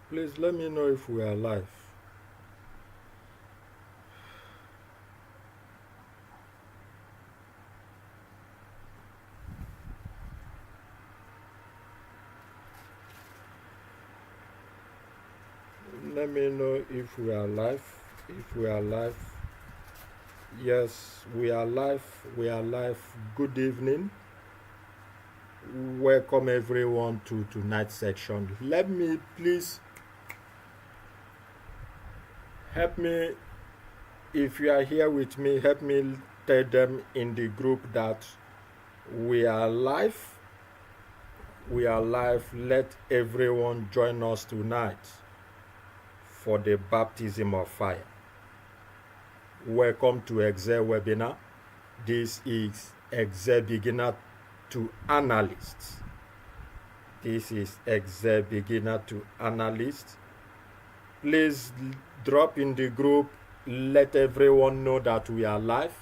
Please let me know if we are live. Let me know if we are live. If we are live. Yes, we are live. We are live. Good evening. Welcome everyone to tonight's section. Let me please help me. If you are here with me, help me tell them in the group that we are live. We are live. Let everyone join us tonight for the baptism of fire. Welcome to Excel webinar. This is Excel beginner to analyst. This is Excel beginner to analyst. Please drop in the group. Let everyone know that we are live.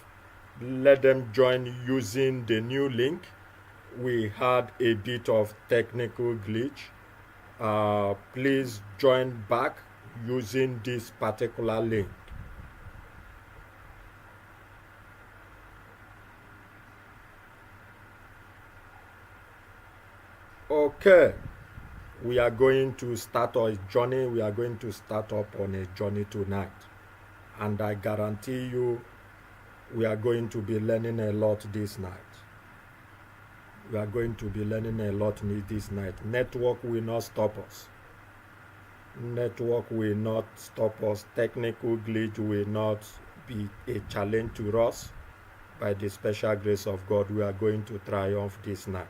Let them join using the new link. We had a bit of technical glitch. Please join back using this particular link. Okay, we are going to start our journey. We are going to start up on a journey tonight. And I guarantee you, we are going to be learning a lot this night. We are going to be learning a lot this night. Network will not stop us. Network will not stop us. Technical glitch will not be a challenge to us. By the special grace of God, we are going to triumph this night.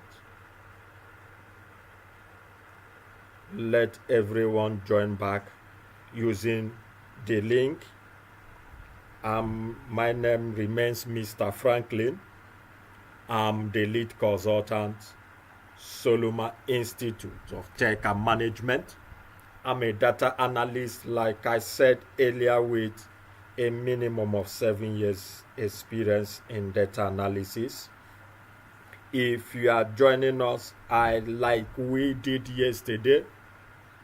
Let everyone join back using the link. My name remains Mr. Franklin. I'm the lead consultant, Solomon Institute of Tech and Management. I'm a data analyst, like I said earlier, with a minimum of 7 years experience in data analysis. If you are joining us, like we did yesterday,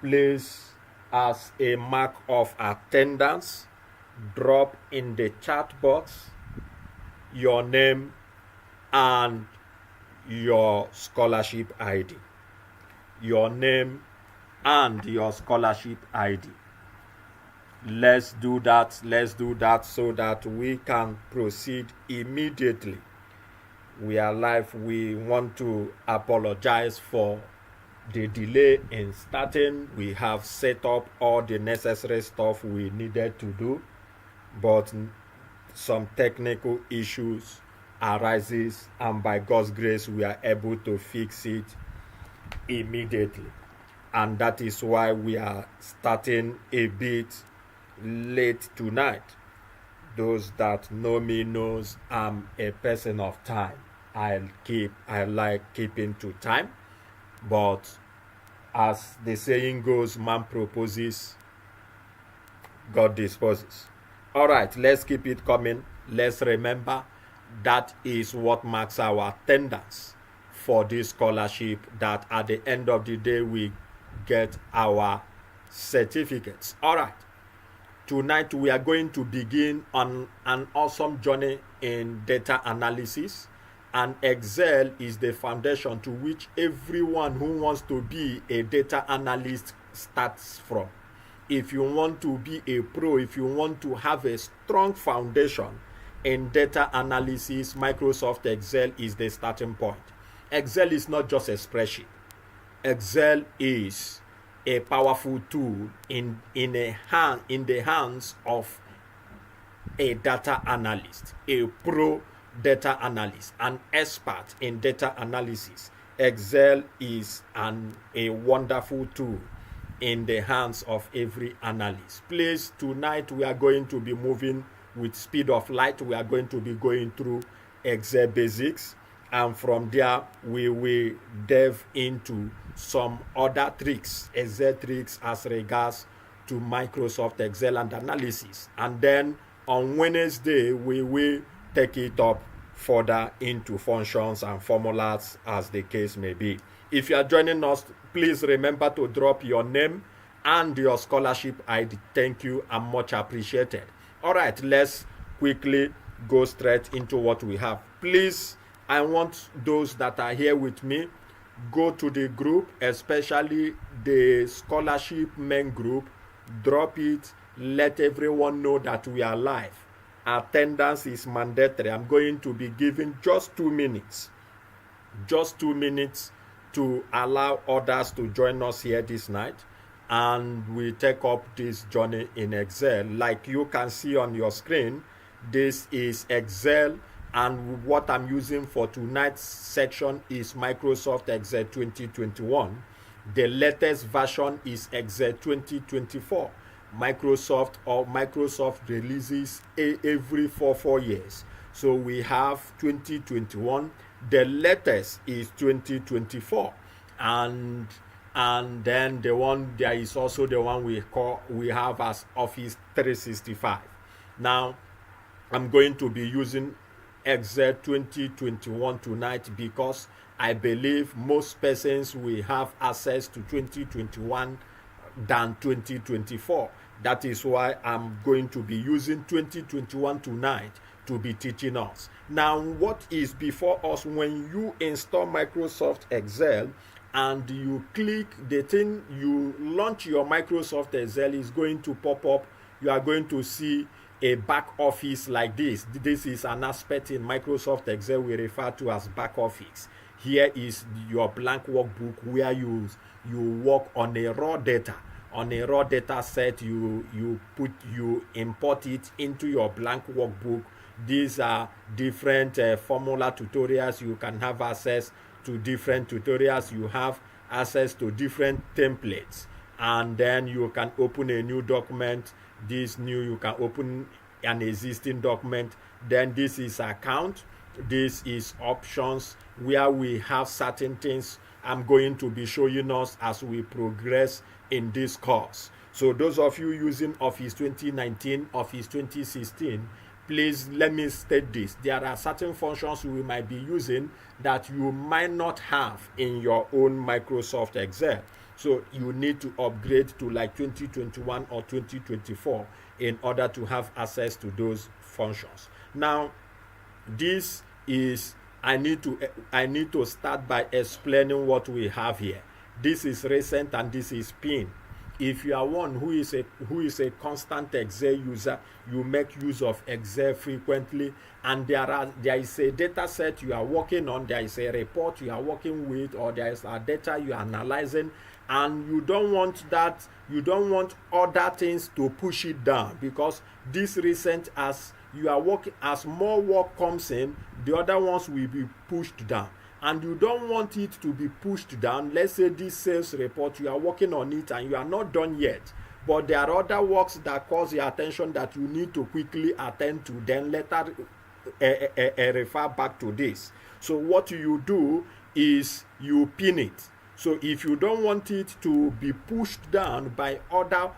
please, as a mark of attendance, drop in the chat box your name and your scholarship ID. Your name and your scholarship ID. Let's do that. Let's do that so that we can proceed immediately. We are live. We want to apologize for the delay in starting. We have set up all the necessary stuff we needed to do, but some technical issues arises, and by God's grace we are able to fix it immediately. And that is why we are starting a bit late tonight. Those that know me knows I'm a person of time. I like keeping to time. But as the saying goes, man proposes, God disposes. All right, let's keep it coming. Let's remember that is what marks our attendance for this scholarship, that at the end of the day we get our certificates. All right, tonight we are going to begin on an awesome journey in data analysis. And Excel is the foundation to which everyone who wants to be a data analyst starts from. If you want to be a pro, if you want to have a strong foundation in data analysis, Microsoft Excel is the starting point. Excel is not just a spreadsheet. Excel is a powerful tool in the hands of a data analyst, a pro data analyst, an expert in data analysis. Excel is a wonderful tool in the hands of every analyst. Please, tonight we are going to be moving with speed of light. We are going to be going through Excel basics, and from there we will delve into some other tricks, Excel tricks as regards to Microsoft Excel and analysis. And then on Wednesday we will take it up further into functions and formulas as the case may be. If you are joining us, please remember to drop your name and your scholarship ID. Thank you and much appreciated. All right, let's quickly go straight into what we have. Please, I want those that are here with me, go to the group, especially the scholarship main group, drop it, let everyone know that we are live. Attendance is mandatory. I'm going to be giving just 2 minutes, to allow others to join us here this night, and we take up this journey in Excel. Like you can see on your screen, this is Excel, and what I'm using for tonight's section is Microsoft Excel 2021. The latest version is Excel 2024. Microsoft releases every 4 years. So we have 2021. The latest is 2024, and then there is also the one we have as Office 365. Now I'm going to be using Excel 2021 tonight because I believe most persons will have access to 2021 than 2024. That is why I'm going to be using 2021 tonight to be teaching us. Now, what is before us when you install Microsoft Excel and you click the thing, you launch your Microsoft Excel, is going to pop up. You are going to see a back office like this. This is an aspect in Microsoft Excel we refer to as back office. Here is your blank workbook where you work on a raw data. On a raw data set, you import it into your blank workbook. These are different formula tutorials. You can have access to different tutorials. You have access to different templates, and then you can open a new document. You can open an existing document. Then this is account. This is options, where we have certain things I'm going to be showing us as we progress in this course. So those of you using Office 2019, Office 2016, please let me state this. There are certain functions we might be using that you might not have in your own Microsoft Excel. So you need to upgrade to like 2021 or 2024 in order to have access to those functions. Now, this is, I need to start by explaining what we have here. This is recent and this is pin. If you are one who is a constant Excel user, you make use of Excel frequently, and there is a data set you are working on, there is a report you are working with, or there is a data you are analyzing, and you don't want other things to push it down, because this recent, as you are working, as more work comes in, the other ones will be pushed down. And you don't want it to be pushed down. Let's say this sales report, you are working on it and you are not done yet, but there are other works that cause your attention that you need to quickly attend to, then later refer back to this. So what you do is you pin it. So if you don't want it to be pushed down by other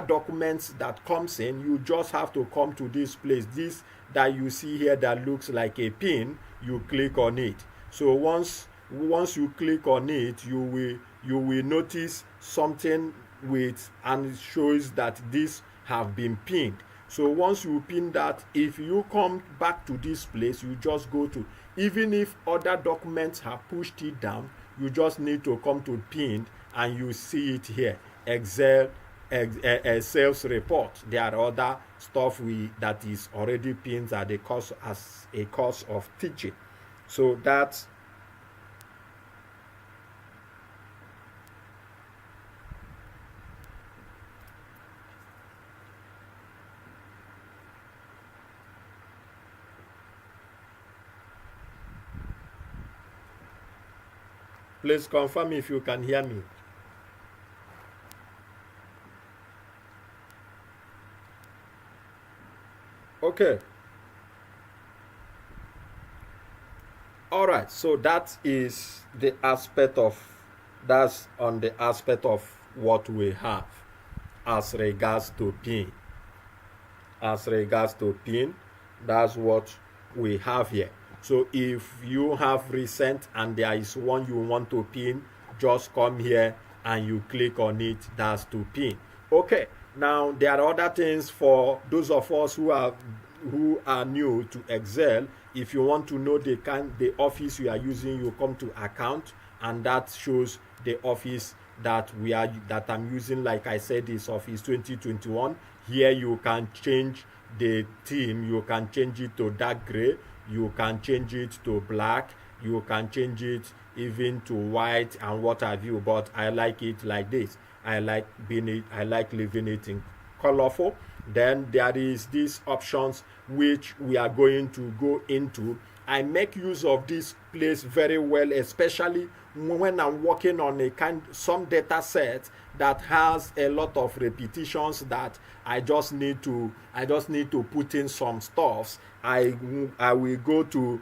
documents that comes in, you just have to come to this place, this that you see here that looks like a pin. You click on it. So once you click on it, you will notice something and it shows that this have been pinned. So once you pin that, if you come back to this place, you just go to, even if other documents have pushed it down, you just need to come to pinned and you see it here. Excel sales report. There are other stuff that is already pinned as a course of teaching. So that's please confirm if you can hear me. Okay. All right, so that is that's on the aspect of what we have as regards to pin. As regards to pin, that's what we have here. So if you have recent and there is one you want to pin, just come here and you click on it. That's to pin. Okay, now there are other things for those of us who are new to Excel. If you want to know the office you are using, you come to account, and that shows the office that I'm using. Like I said, is Office 2021. Here you can change the theme. You can change it to dark gray, you can change it to black, you can change it even to white and what have you, but I like it like this. I like leaving it in colorful. Then there is these options which we are going to go into. I make use of this place very well, especially when I'm working on some data set that has a lot of repetitions that I just need to put in some stuffs. I will go to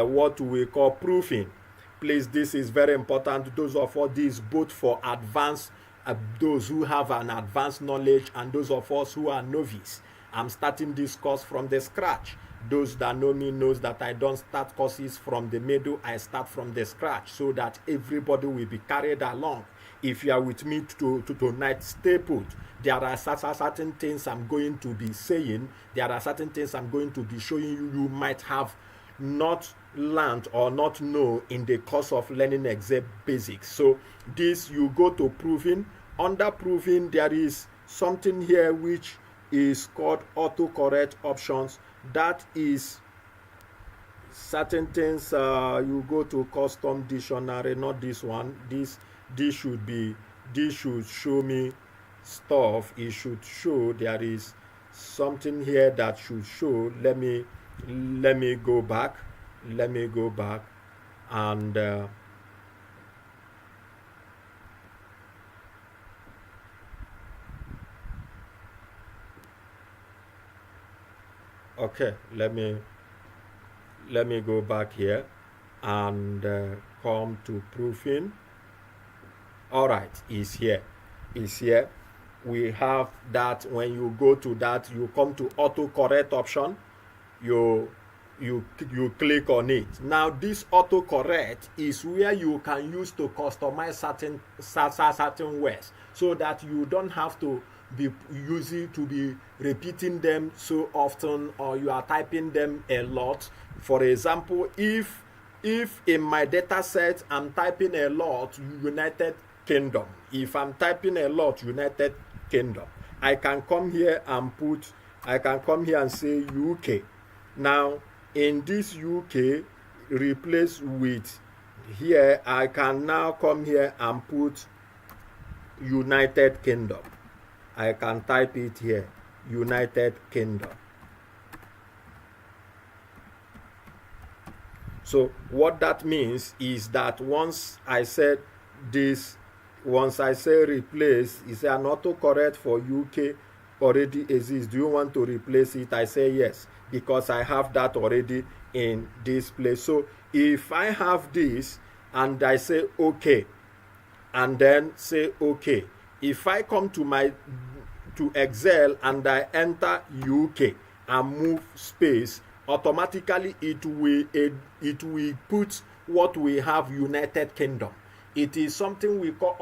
what we call proofing. Please, this is very important. Those of us, this both for advanced, those who have an advanced knowledge, and those of us who are novice. I'm starting this course from the scratch. Those that know me knows that I don't start courses from the middle. I start from the scratch so that everybody will be carried along. If you are with me tonight, stay put. There are certain things I'm going to be saying. There are certain things I'm going to be showing you. You might have not learned or not know in the course of learning Excel basics. So this, you go to proving. Under proving, there is something here which is called autocorrect options. That is certain things. You go to custom dictionary, not this one. This should show me stuff. It should show there is something here that should show. Let me go back. And okay, let me go back here and come to proofing. All right, is here. We have that. When you go to that, you come to autocorrect option. You click on it. Now this autocorrect is where you can use to customize certain words, so that you don't have to be repeating them so often, or you are typing them a lot. For example, if in my data set I'm typing a lot United Kingdom, if I'm typing a lot United Kingdom, I can come here and say UK. Now in this UK, replace with here, I can now come here and put United Kingdom. I can type it here, United Kingdom. So what that means is that once I say replace, is an autocorrect for UK already exists. Do you want to replace it? I say yes, because I have that already in this place. So if I have this and I say okay, and then say okay, if I come to Excel and I enter UK and move space, automatically it will put what we have, United Kingdom. It is something we call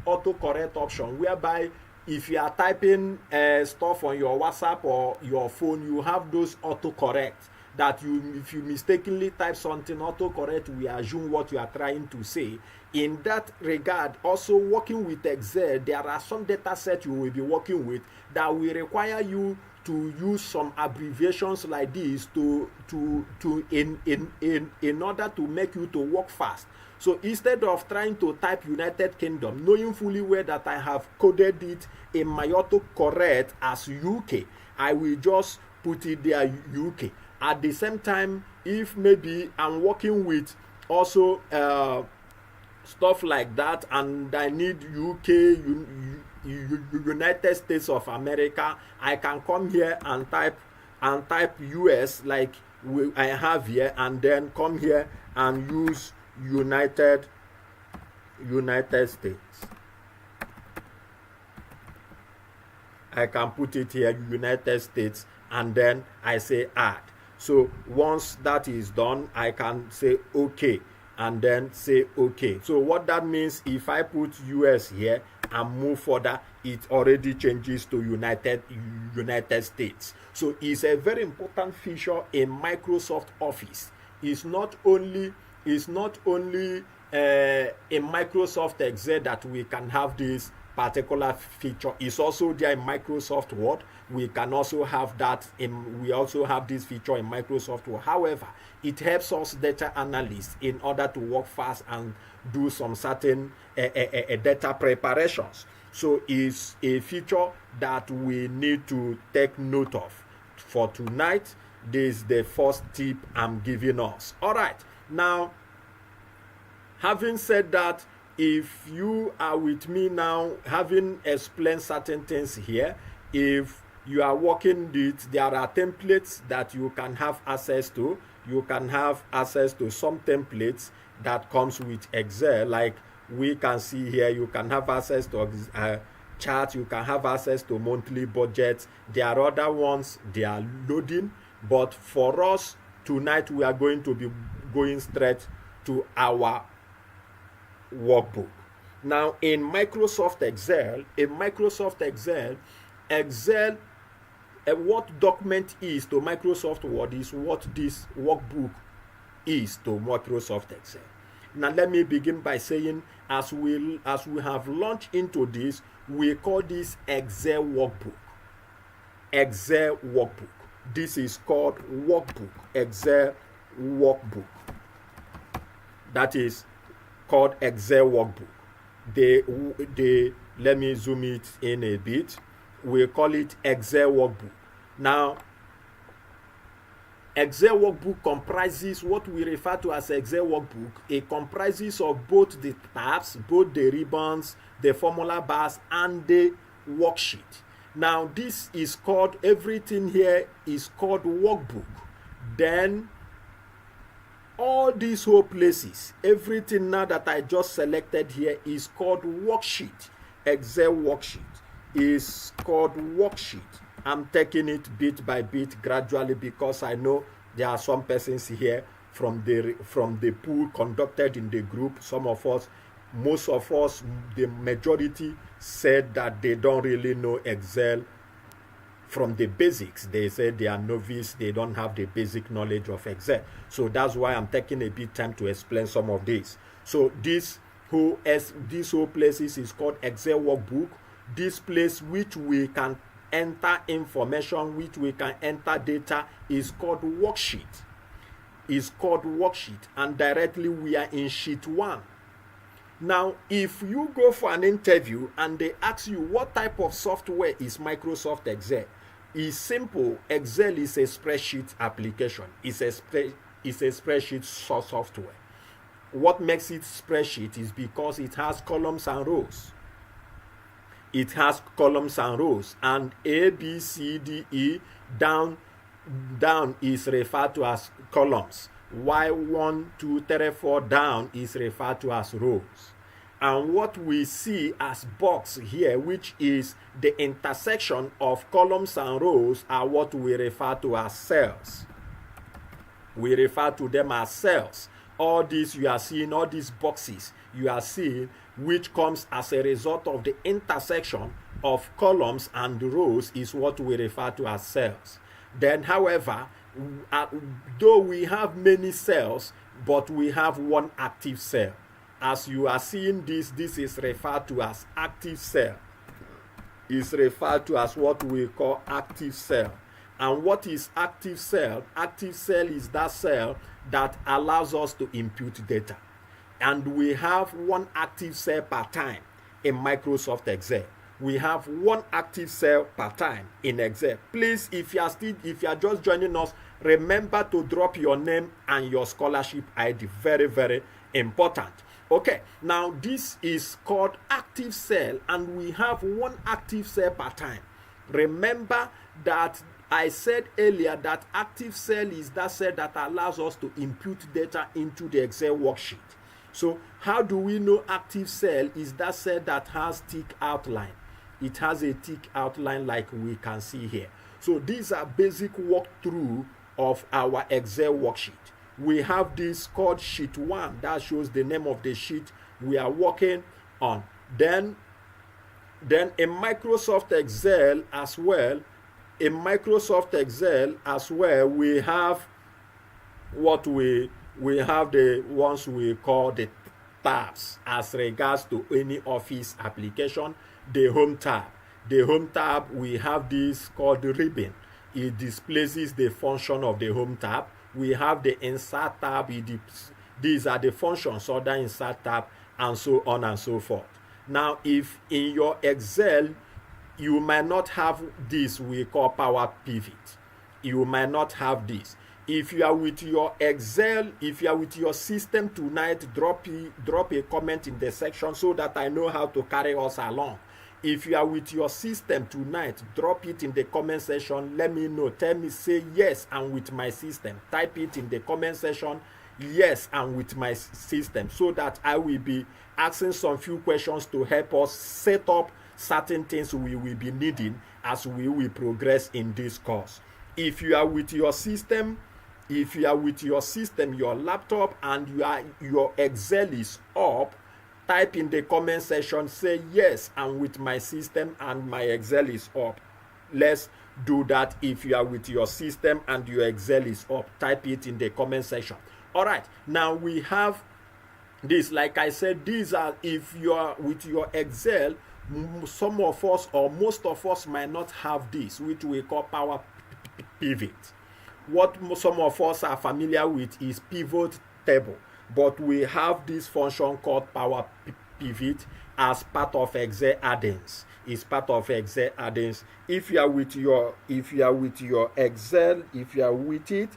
autocorrect option, whereby if you are typing stuff on your WhatsApp or your phone, you have those autocorrect that if you mistakenly type something, autocorrect will assume what you are trying to say. In that regard, also working with Excel, there are some data sets you will be working with that will require you to use some abbreviations like this in order to make you to work fast. So instead of trying to type United Kingdom, knowing fully well that I have coded it in my autocorrect as UK, I will just put it there UK. At the same time, if maybe I'm working with also stuff like that and I need UK, United States of America, I can come here and type US like I have here, and then come here and use United States. I can put it here, United States, and then I say add. So once that is done, I can say okay. and then say okay. So what that means, if I put US here and move further, it already changes to United States. So it's a very important feature in Microsoft Office. It's not only in Microsoft Excel that we can have this particular feature. It's also there in Microsoft Word. We can also have that we also have this feature in Microsoft Word. However, it helps us data analysts in order to work fast and do some certain data preparations. So it's a feature that we need to take note of. For tonight, this is the first tip I'm giving us. All right, now having said that, if you are with me now, having explained certain things here, if you are working with, there are templates that you can have access to. You can have access to some templates that comes with Excel, like we can see here. You can have access to chart. You can have access to monthly budgets. There are other ones, they are loading, but for us tonight, we are going to be going straight to our workbook. Now in Microsoft Excel, what document is to Microsoft Word is what this workbook is to Microsoft Excel. Now let me begin by saying, as we have launched into this, we call this Excel workbook. Excel workbook. This is called workbook. Excel workbook. That is called Excel workbook. Let me zoom it in a bit. We call it Excel workbook. Now, Excel workbook comprises what we refer to as Excel workbook. It comprises of both the tabs, both the ribbons, the formula bars, and the worksheet. Now, this is called, everything here is called workbook. Then all these whole places, everything now that I just selected here is called worksheet. Excel worksheet is called worksheet. I'm taking it bit by bit gradually because I know there are some persons here from the pool conducted in the group. Some of us, most of us, the majority said that they don't really know Excel from the basics. They said they are novice, they don't have the basic knowledge of Excel. So that's why I'm taking a bit time to explain some of this. So this whole places is called Excel workbook. This place which we can enter information, which we can enter data, is called worksheet. Is called worksheet, and directly we are in sheet 1. Now, if you go for an interview and they ask you what type of software is Microsoft Excel, it's simple. Excel is a spreadsheet application. It's a spreadsheet software. What makes it spreadsheet is because it has columns and rows. It has columns and rows, and A, B, C, D, E, down is referred to as columns, while 1, 2, 3, 4 down is referred to as rows. And what we see as box here, which is the intersection of columns and rows, are what we refer to as cells. We refer to them as cells. All this you are seeing, all these boxes you are seeing, which comes as a result of the intersection of columns and rows, is what we refer to as cells. Then, however, though we have many cells, but we have one active cell. As you are seeing this is referred to as active cell. Is referred to as what we call active cell. And what is active cell? Active cell is that cell that allows us to input data. And we have one active cell per time in Microsoft Excel. We have one active cell per time in Excel. Please, if you are just joining us, remember to drop your name and your scholarship ID. Very, very important. Okay, now this is called active cell, and we have one active cell per time. Remember that I said earlier that active cell is that cell that allows us to input data into the Excel worksheet. So how do we know active cell is that cell that has tick outline? It has a tick outline like we can see here. So these are basic walkthrough of our Excel worksheet. we have this called sheet 1 that shows the name of the sheet we are working on. Then in Microsoft Excel as well, we have what we have the ones we call the tabs as regards to any office application. The home tab, we have this called the ribbon. It displays the function of the home tab. We have the insert tab. These are the functions of the insert tab, and so on and so forth. Now, if in your Excel you might not have this we call Power Pivot, you might not have this. If you are with your Excel, if you are with your system tonight, drop a comment in the section so that I know how to carry us along. If you are with your system tonight, drop it in the comment section. Let me know. Tell me, say yes, I'm with my system. Type it in the comment section. Yes, I'm with my system, so that I will be asking some few questions to help us set up certain things we will be needing as we will progress in this course. If you are with your system, your laptop, and your Excel is up, type in the comment section, say yes, I'm with my system and my Excel is up. Let's do that. If you are with your system and your Excel is up, type it in the comment section. All right, now we have this. Like I said, these are, if you are with your Excel, some of us or most of us might not have this, which we call Power Pivot. What some of us are familiar with is pivot table, but we have this function called Power Pivot as part of Excel add-ins. It's part of Excel add-ins. If you are with your Excel, if you are with it,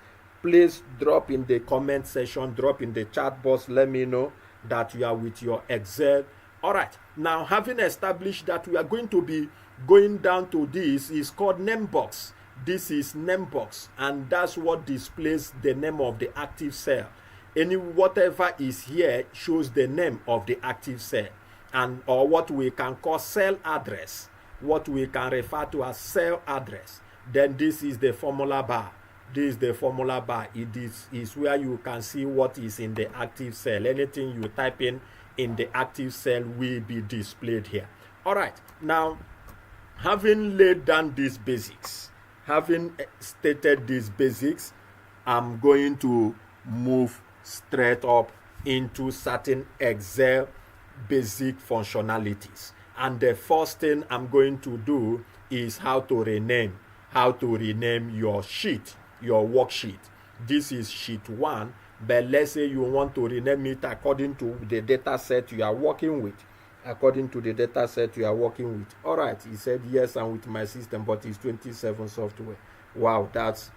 please drop in the comment section, drop in the chat box. Let me know that you are with your Excel. All right. Now, having established that we are going to be going down to this, is called name box. This is name box, and that's what displays the name of the active cell. Whatever is here shows the name of the active cell, and or what we can call cell address, what we can refer to as cell address. Then this is the formula bar. This is the formula bar. It is where you can see what is in the active cell. Anything you type in the active cell will be displayed here. All right. Now, having laid down these basics, having stated these basics, I'm going to move straight up into certain Excel basic functionalities. And the first thing I'm going to do is how to rename your sheet, your worksheet. This is sheet 1, but let's say you want to rename it according to the data set you are working with. All right, he said yes, I'm with my system, but it's 27 software. Wow, that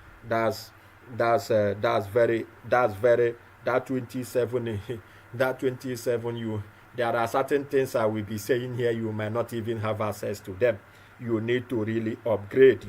27 there are certain things I will be saying here, you might not even have access to them. You need to really upgrade.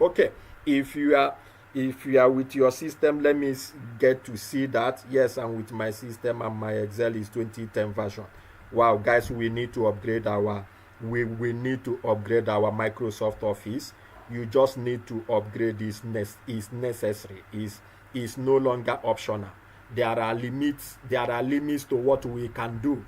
Okay, if you are with your system, let me get to see that. Yes, I'm with my system and my Excel is 2010 version. Wow, guys, we need to upgrade our Microsoft Office. You just need to upgrade this. Is necessary. Is no longer optional. There are limits to what we can do.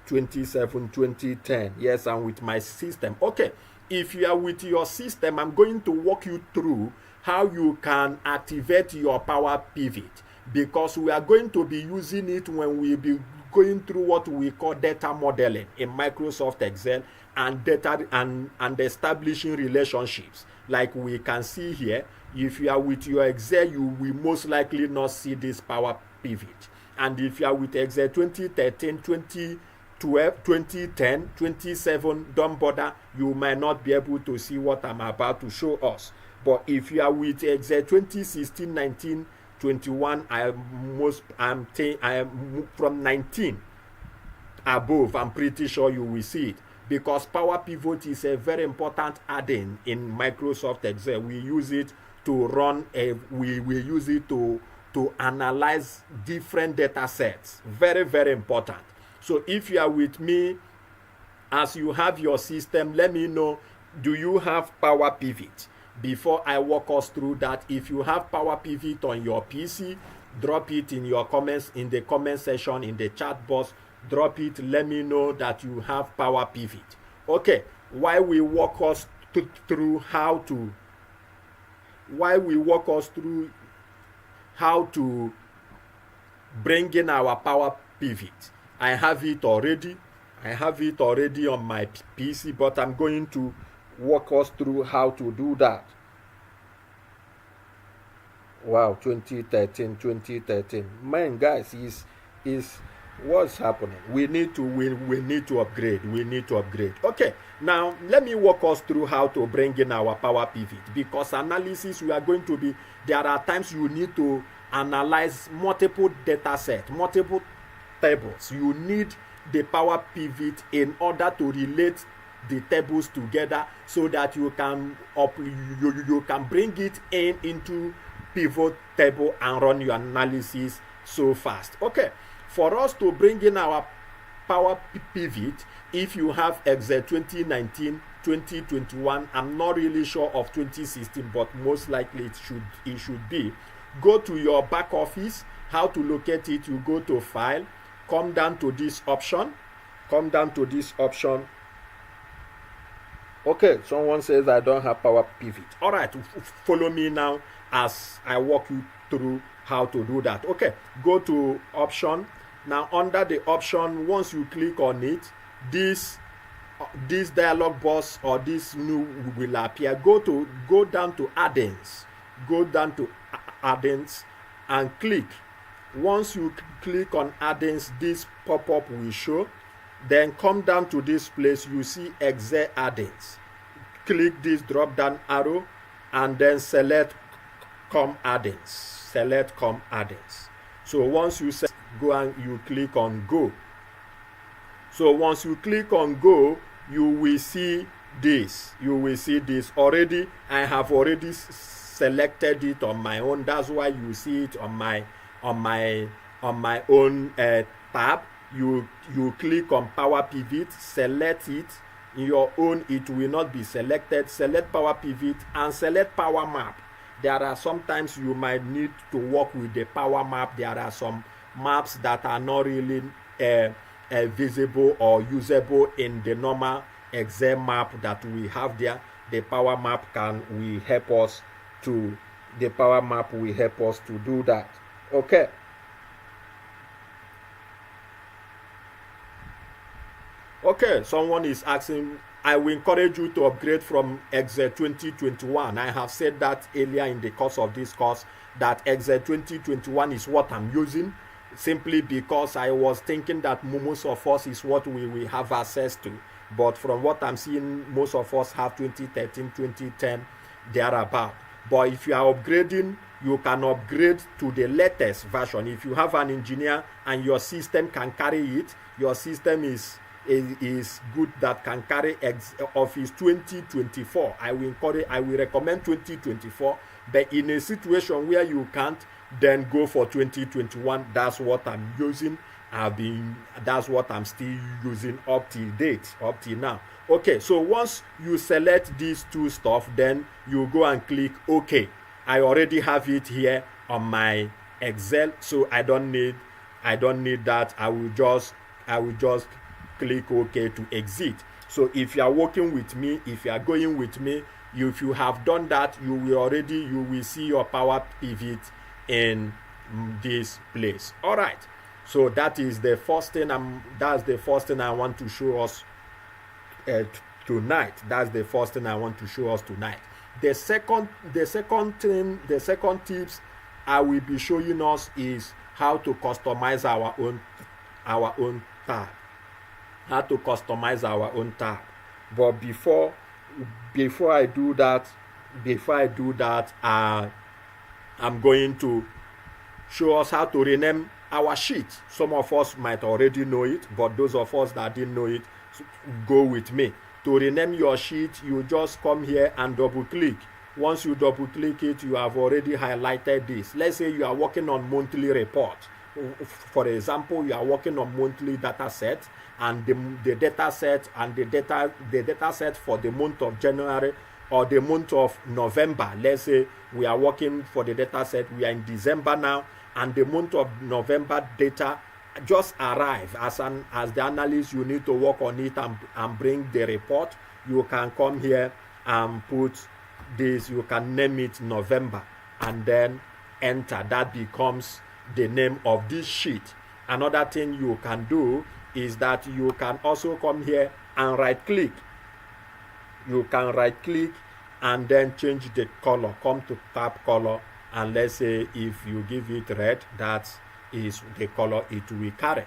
2010. Yes, I'm with my system. Okay, if you are with your system, I'm going to walk you through how you can activate your Power Pivot, because we are going to be using it when we be going through what we call data modeling in Microsoft Excel, and data and establishing relationships. Like we can see here, if you are with your Excel, you will most likely not see this Power Pivot. And if you are with Excel 2013, 2012, 2010, 27, don't bother, you might not be able to see what I'm about to show us. But if you are with Excel 2016, 19, 21, I am from 19 above, I'm pretty sure you will see it, because Power Pivot is a very important add-in in Microsoft Excel. We use it to run we use it to analyze different data sets. Very, very important. So if you are with me, as you have your system, let me know, do you have Power Pivot? Before I walk us through that, if you have Power Pivot on your PC, drop it in your comments, in the comment section, in the chat box. Drop it. Let me know that you have Power Pivot. Okay, while we walk us through how to bring in our Power Pivot. I have it already. On my PC, but I'm going to walk us through how to do that. Wow, 2013. Man, guys, is what's happening? We need to upgrade. Okay, now let me walk us through how to bring in our Power Pivot, because analysis, there are times you need to analyze multiple data sets, multiple tables. You need the Power Pivot in order to relate the tables together, so that you can bring it into pivot table and run your analysis so fast. Okay, for us to bring in our Power Pivot, if you have Excel 2019, 2021, I'm not really sure of 2016, but most likely it should be. Go to your back office. How to locate it? You go to File, come down to this option. Okay, someone says I don't have Power Pivot. All right, follow me now as I walk you through how to do that. Okay, go to Option. Now under the option, once you click on it, this dialog box or this new will appear. Go down to Add-ins. And click. Once you click on Add-ins, this pop-up will show. Then come down to this place, you see Excel Add-ins. Click this drop-down arrow and then select Com Add-ins. So once you go and you click on Go. So once you click on Go, you will see this. Already. I have already selected it on my own. That's why you see it on my own tab. You click on Power Pivot, select it. In your own, it will not be selected. Select Power Pivot and select Power Map. There are sometimes you might need to work with the Power Map. There are some maps that are not really visible or usable in the normal Excel map that we have there. The Power Map will help us to do that. Okay. Okay, someone is asking, I will encourage you to upgrade from Excel 2021. I have said that earlier in the course of this course, that Excel 2021 is what I'm using, simply because I was thinking that most of us is what we will have access to. But from what I'm seeing, most of us have 2013, 2010, thereabout. But if you are upgrading, you can upgrade to the latest version. If you have an engineer and your system can carry it, your system is good that can carry Office 2024. I will recommend 2024, but in a situation where you can't, then go for 2021. That's what I'm using. That's what I'm still using up till now. Okay, so once you select these two stuff, then you go and click OK. I already have it here on my Excel, so I don't need that. I will just click OK to exit. So if you are working with me, if you are going with me, if you have done that, you will see your Power Pivot in this place. All right. So that is the first thing. That's the first thing I want to show us tonight. The second tips I will be showing us is how to customize our own tab. But before I do that, I'm going to show us how to rename our sheet. Some of us might already know it, but those of us that didn't know it, go with me. To rename your sheet, you just come here and double click. Once you double click it, you have already highlighted this. Let's say you are working on monthly report. For example, you are working on monthly data set, and the data set for the month of January or the month of November. Let's say we are working for the data set. We are in December now, and the month of November data just arrive. As the analyst, you need to work on it and bring the report. You can come here and put this, you can name it November, and then enter. That becomes the name of this sheet. Another thing you can do is that you can also come here and right click. You can right click and then change the color. Come to tab color, and let's say if you give it red, that is the color it will carry.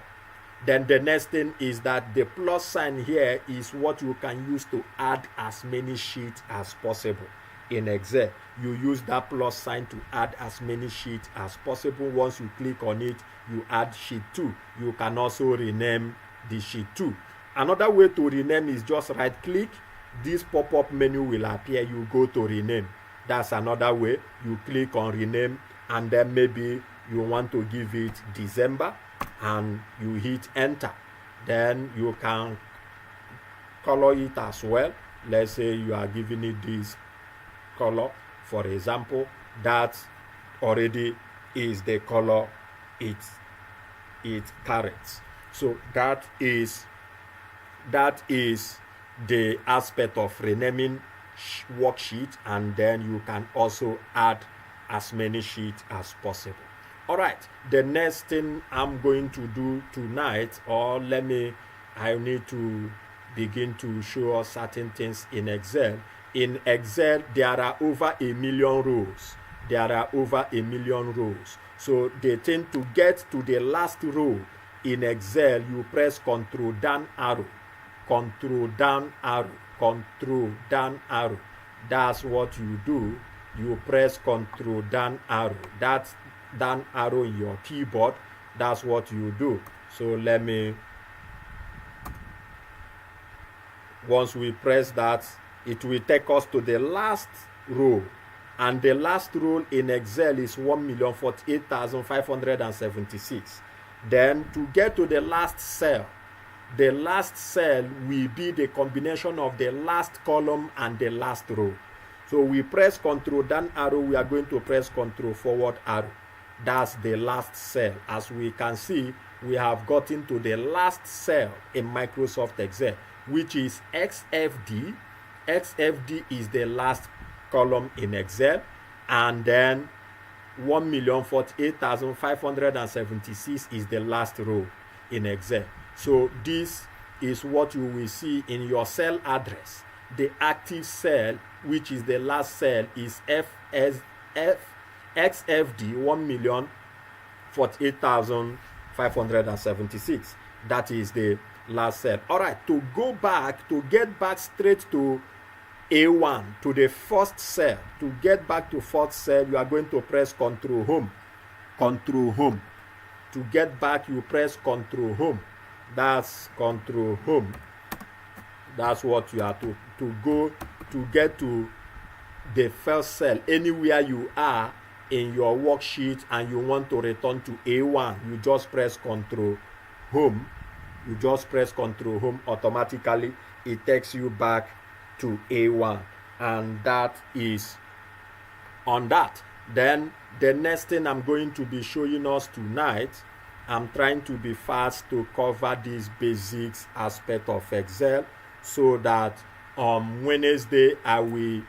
Then the next thing is that the plus sign here is what you can use to add as many sheets as possible. In Excel, you use that plus sign to add as many sheets as possible. Once you click on it, you add sheet 2. You can also rename the sheet 2. Another way to rename is just right click. This pop-up menu will appear. You go to rename. That's another way. You click on rename, and then maybe you want to give it December, and you hit enter. Then you can color it as well. Let's say you are giving it this color, for example. That already is the color it carries. So that is the aspect of renaming worksheet, and then you can also add as many sheets as possible. All right, the next thing I'm going to do tonight, or I need to begin to show us certain things in Excel. In Excel, there are over 1 million rows. So the thing to get to the last row in Excel, you press Control down arrow. That's what you do. You press Control down arrow. That's down arrow in your keyboard. That's what you do. So once we press that, it will take us to the last row. And the last row in Excel is 1,048,576. Then to get to the last cell will be the combination of the last column and the last row. So we press Control down arrow, we are going to press Control forward arrow. That's the last cell. As we can see, we have gotten to the last cell in Microsoft Excel, which is XFD. XFD is the last column in Excel, and then 1,048,576 is the last row in Excel. So this is what you will see in your cell address. The active cell, which is the last cell, is XFD 1,048,576. That is the last cell. All right, to get back straight to A1, to the first cell, to get back to first cell, you are going to press Control Home. To get back, you press Control Home. That's Control Home. That's what you are to go to get to the first cell. Anywhere you are in your worksheet and you want to return to A1, you just press Control Home. Automatically it takes you back to A1, and that is on that. Then the next thing I'm going to be showing us tonight, I'm trying to be fast to cover this basics aspect of Excel, so that on Wednesday I will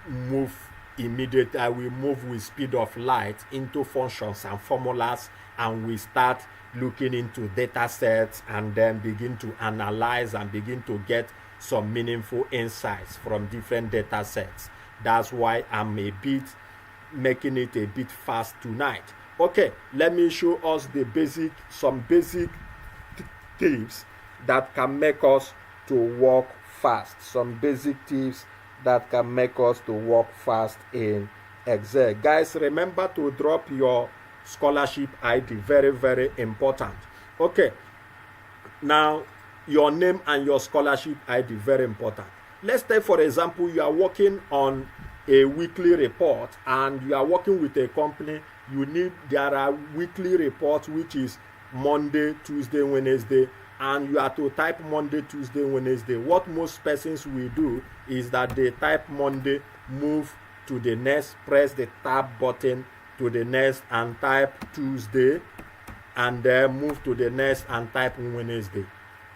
move with speed of light into functions and formulas, and we start looking into data sets and then begin to analyze and begin to get some meaningful insights from different data sets. That's why I'm making it a bit fast tonight. Okay, let me show us some basic tips that can make us to work fast. Some basic tips that can make us to work fast in Excel. Guys, remember to drop your scholarship ID. Very, very important. Okay, now your name and your scholarship ID, very important. Let's take, for example, you are working on a weekly report and you are working with a company. There are weekly reports, which is Monday, Tuesday, Wednesday, and you are to type Monday, Tuesday, Wednesday. What most persons will do is that they type Monday, move to the next, press the tab button, to the next and type Tuesday, and then move to the next and type Wednesday.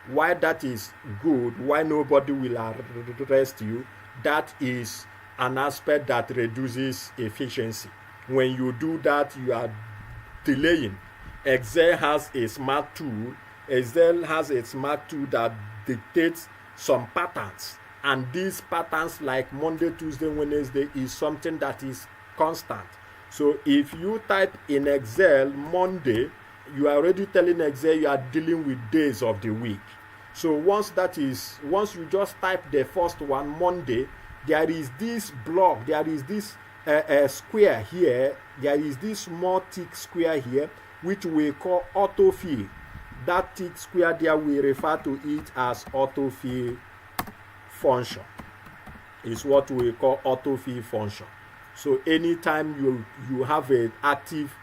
Why that is good, why nobody will arrest you, that is an aspect that reduces efficiency. When you do that, you are delaying. Excel has a smart tool. Excel has a smart tool that dictates some patterns, and these patterns like Monday, Tuesday, Wednesday is something that is constant. So if you type in Excel Monday, you are already telling Excel you are dealing with days of the week. So once you just type the first one, Monday, there is this block, there is this square here, there is this small thick square here, which we call autofill. That thick square there, we refer to it as autofill function. Is what we call autofill function. So anytime you have an active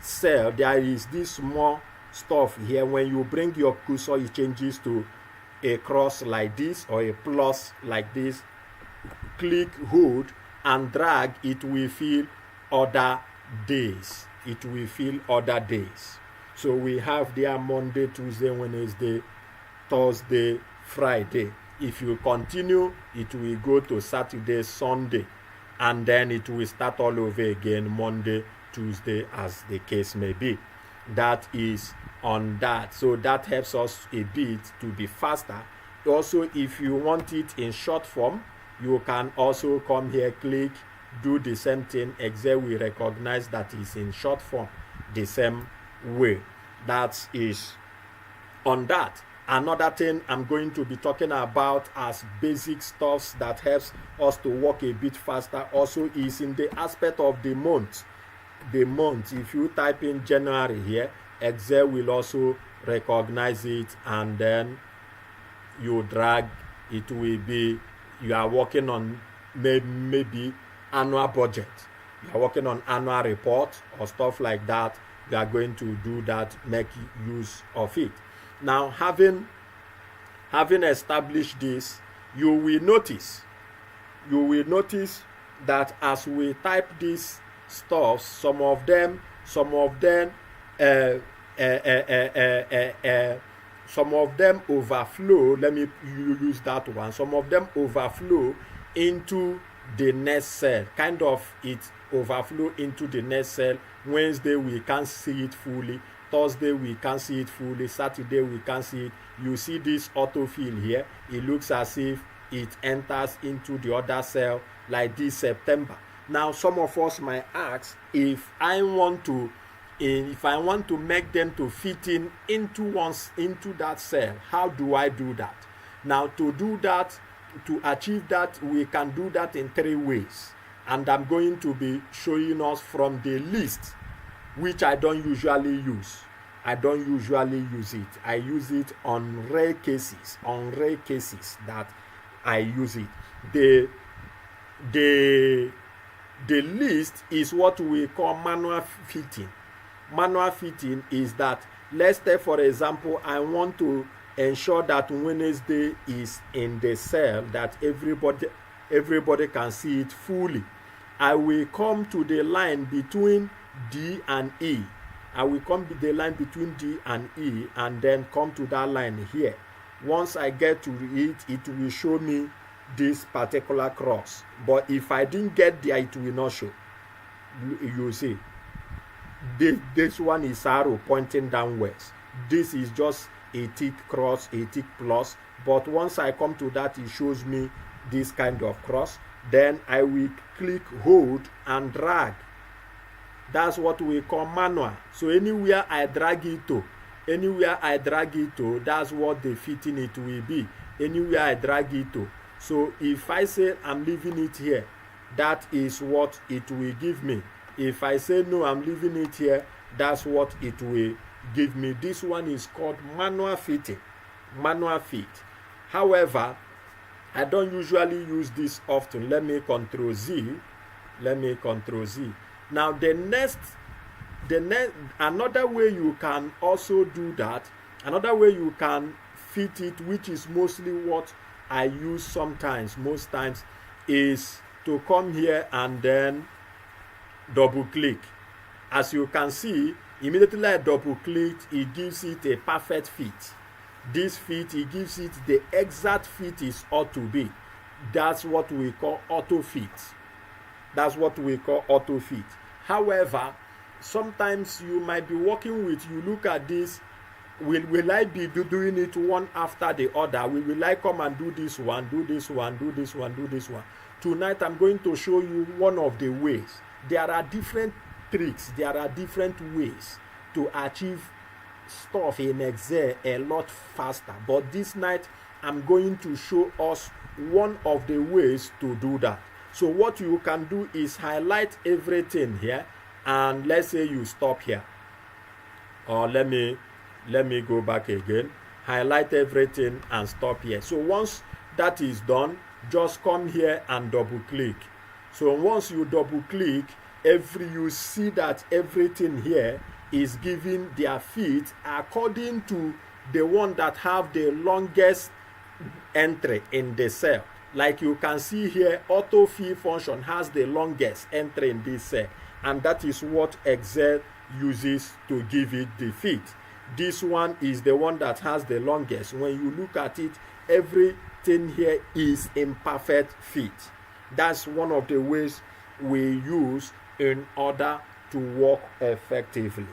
cell, there is this small stuff here. When you bring your cursor, it changes to a cross like this or a plus like this. Click, hold, and drag. It will fill other days. It will fill other days. So we have there Monday, Tuesday, Wednesday, Thursday, Friday. If you continue, it will go to Saturday, Sunday, and then it will start all over again Monday, Tuesday, as the case may be. That is on that. So that helps us a bit to be faster. Also, if you want it in short form, you can also come here, click, do the same thing. Excel will recognize that is in short form the same way. That is on that. Another thing I'm going to be talking about as basic stuffs that helps us to work a bit faster also is in the aspect of the month. The month, if you type in January here, Excel will also recognize it, and then you drag, it will be, you are working on maybe annual budget, you are working on annual report or stuff like that. You are going to do that, make use of it. Now, having established this, you will notice that as we type these stuff, some of them overflow. Let me use that one. Some of them overflow into the next cell. Kind of it overflow into the next cell. Wednesday we can't see it fully. Thursday we can't see it fully. Saturday we can't see it. You see this autofill here. It looks as if it enters into the other cell like this September. Now some of us might ask, if I want to make them to fit into that cell, how do I do that? Now to do that, to achieve that, we can do that in 3 ways. And I'm going to be showing us from the list, which I don't usually use. I don't usually use it. I use it on rare cases. On rare cases that I use it. The list is what we call manual fitting. Manual fitting is that, let's say for example, I want to ensure that Wednesday is in the cell, that everybody can see it fully. I will come to the line between D and E. I will come to the line between D and E and then come to that line here. Once I get to it, it will show me this particular cross. But if I didn't get there, it will not show. You see, this one is arrow pointing downwards. This is just a tick cross, a tick plus. But once I come to that, it shows me this kind of cross. Then I will click, hold, and drag. That's what we call manual. So anywhere I drag it to, that's what the fitting it will be. Anywhere I drag it to. So if I say I'm leaving it here, that is what it will give me. If I say no, I'm leaving it here, that's what it will give me. This one is called manual fitting. Manual fit. However, I don't usually use this often. Let me Control Z. Now another way you can also do that, another way you can fit it, which is mostly what I use most times, is to come here and then double click. As you can see, immediately I double clicked, it gives it a perfect fit. This fit, it gives it the exact fit it ought to be. That's what we call auto fit. That's what we call auto fit. However, sometimes you might be working with, you look at this, will I be doing it one after the other? Will I come and do this one, do this one, do this one, do this one? Tonight I'm going to show you one of the ways. There are different tricks, there are different ways to achieve stuff in Excel a lot faster. But this night I'm going to show us one of the ways to do that. So what you can do is highlight everything here, and let's say you stop here. Or let me go back again. Highlight everything and stop here. So once that is done, just come here and double click. So once you double click, you see that everything here is giving their fit according to the one that have the longest entry in the cell. Like you can see here, auto fill function has the longest entry in this cell, and that is what Excel uses to give it the fit. This one is the one that has the longest. When you look at it, everything here is in perfect fit. That's one of the ways we use in order to work effectively.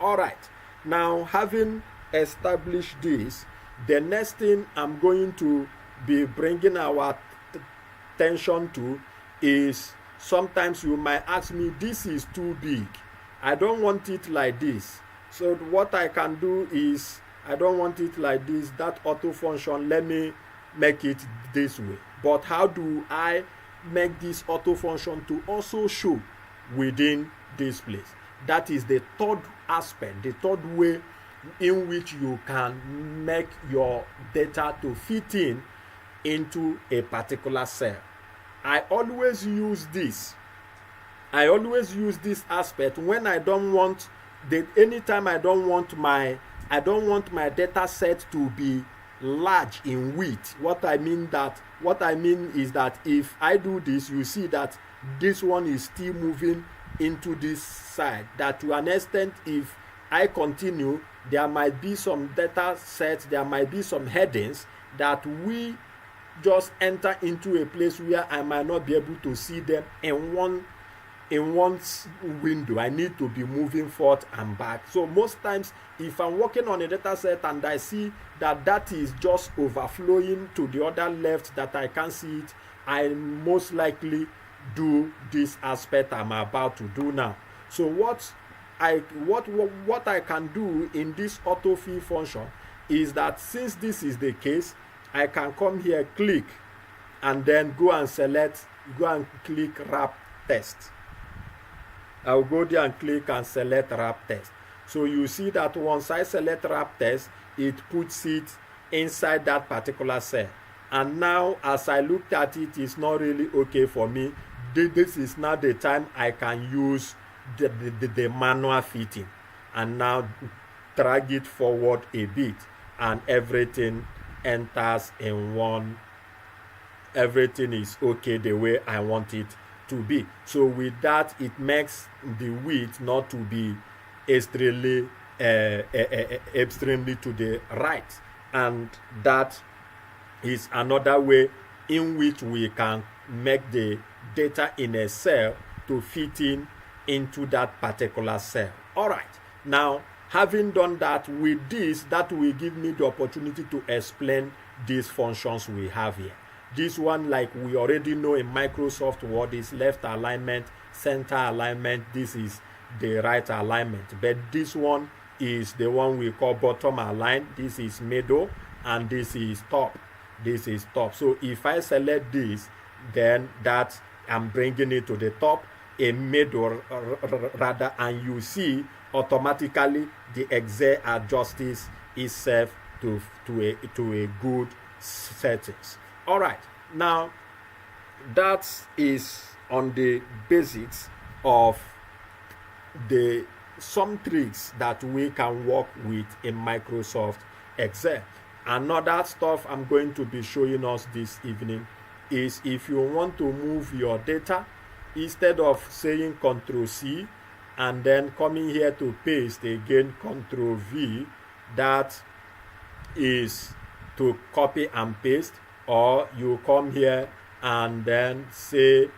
All right. Now, having established this, the next thing I'm going to be bringing our attention to is, sometimes you might ask me, this is too big. I don't want it like this. So what I can do is, I don't want it like this, that auto function, let me make it this way. But how do I make this auto function to also show within this place? That is the third aspect, the third way in which you can make your data to fit into a particular cell. I always use this aspect when I don't want anytime I don't want my data set to be large in width. What I mean is that if I do this, you see that this one is still moving into this side, that to an extent, if I continue, there might be some data sets, there might be some headings that we just enter into a place where I might not be able to see them in one window. I need to be moving forth and back. So most times, if I'm working on a data set and I see that is just overflowing to the other left, that I can't see it, I most likely do this aspect I'm about to do now. So what I can do in this autofill function is that, since this is the case, I can come here, click, and then go and click wrap test. I'll go there and click and select wrap test. So you see that once I select wrap test, it puts it inside that particular cell. And now, as I looked at it, it's not really okay for me. This is now the time I can use the manual fitting, and now drag it forward a bit, and everything enters in one. Everything is okay the way I want it to be. So with that, it makes the width not to be extremely to the right, and that is another way in which we can make the data in a cell to fit into that particular cell. All right. Now, having done that, with this, that will give me the opportunity to explain these functions we have here. This one, like we already know in Microsoft Word, is left alignment, center alignment. This is the right alignment. But this one is the one we call bottom align. This is middle, and this is top. This is top. So if I select this, then that I'm bringing it to the top, a middle rather, and you see automatically the Excel adjusts itself to a good settings. All right, now that is on the basics of some tricks that we can work with in Microsoft Excel. Another stuff I'm going to be showing us this evening is if you want to move your data, instead of saying Ctrl C and then coming here to paste again, Ctrl V, that is to copy and paste, or you come here and then say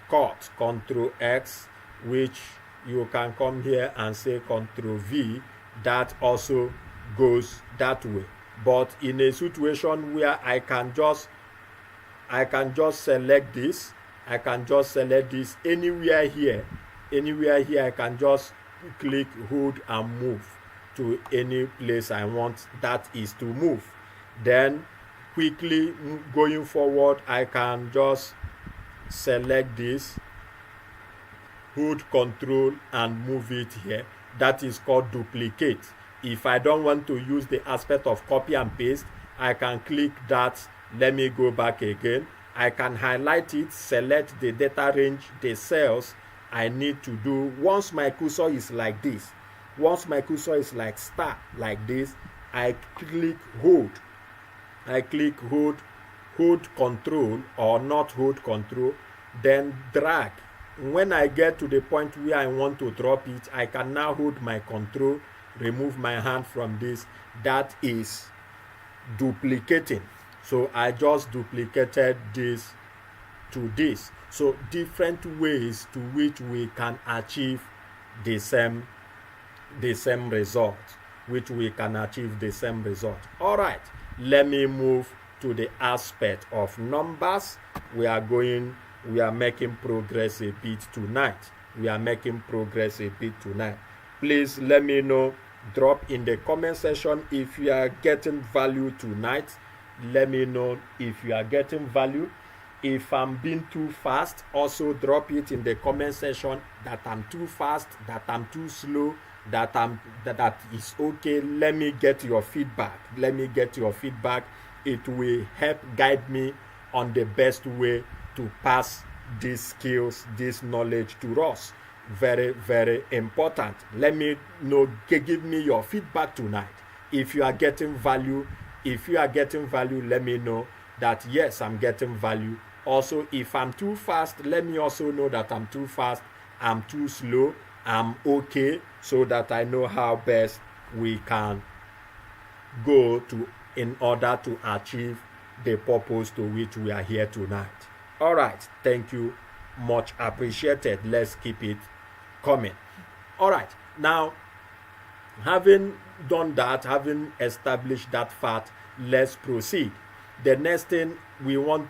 cut, Ctrl X, which you can come here and say Ctrl V. That also goes that way. But in a situation where I can just select this, I can just select this anywhere here, I can just click, hold and move to any place I want that is to move. Then quickly going forward, I can just select this, hold Control and move it here. That is called duplicate. If I don't want to use the aspect of copy and paste, I can click that. Let me go back again. I can highlight it, select the data range, the cells I need to do. Once my cursor is like this, once my cursor is like star like this, I click hold. I click hold Control or not hold Control, then drag. When I get to the point where I want to drop it, I can now hold my Control, remove my hand from this. That is duplicating. So I just duplicated this to this. So different ways to which we can achieve the same result, All right, let me move to the aspect of numbers. We are making progress a bit tonight. Please let me know, drop in the comment section if you are getting value tonight. Let me know if you are getting value. If I'm being too fast, also drop it in the comment section that I'm too fast, that I'm too slow, that is okay. Let me get your feedback. It will help guide me on the best way to pass these skills, this knowledge to us. Very, very important. Let me know, give me your feedback tonight. If you are getting value, let me know that yes, I'm getting value. Also, if I'm too fast, let me also know that I'm too fast, I'm too slow, I'm okay, so that I know how best we can go to in order to achieve the purpose to which we are here tonight. All right, thank you, much appreciated. Let's keep it coming. All right, now having done that, having established that fact, let's proceed. The next thing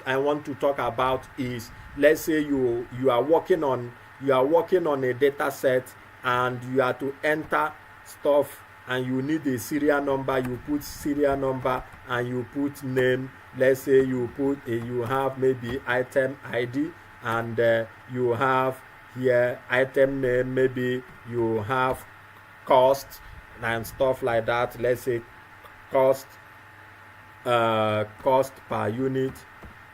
I want to talk about is, let's say you are working on a data set and you are to enter stuff and you need a serial number. You put serial number and you put name. Let's say you have maybe item ID and you have here item name. Maybe you have cost and stuff like that. Let's say cost per unit.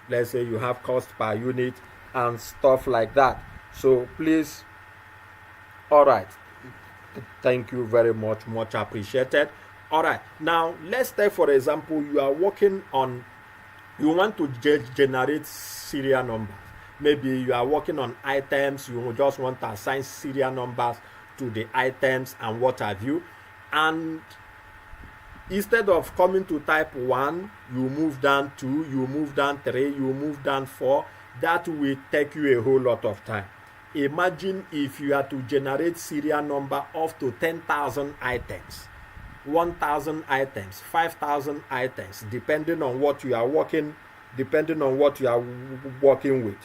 Let's say you have cost per unit and stuff like that. So please, all right, thank you very much appreciated. All right, now let's take for example, you want to generate serial numbers. Maybe you are working on items, you just want to assign serial numbers to the items and what have you, and instead of coming to type 1, you move down 2, you move down 3, you move down 4. That will take you a whole lot of time. Imagine if you are to generate serial number up to 10,000 items, 1,000 items, 5,000 items, depending on what you are working with.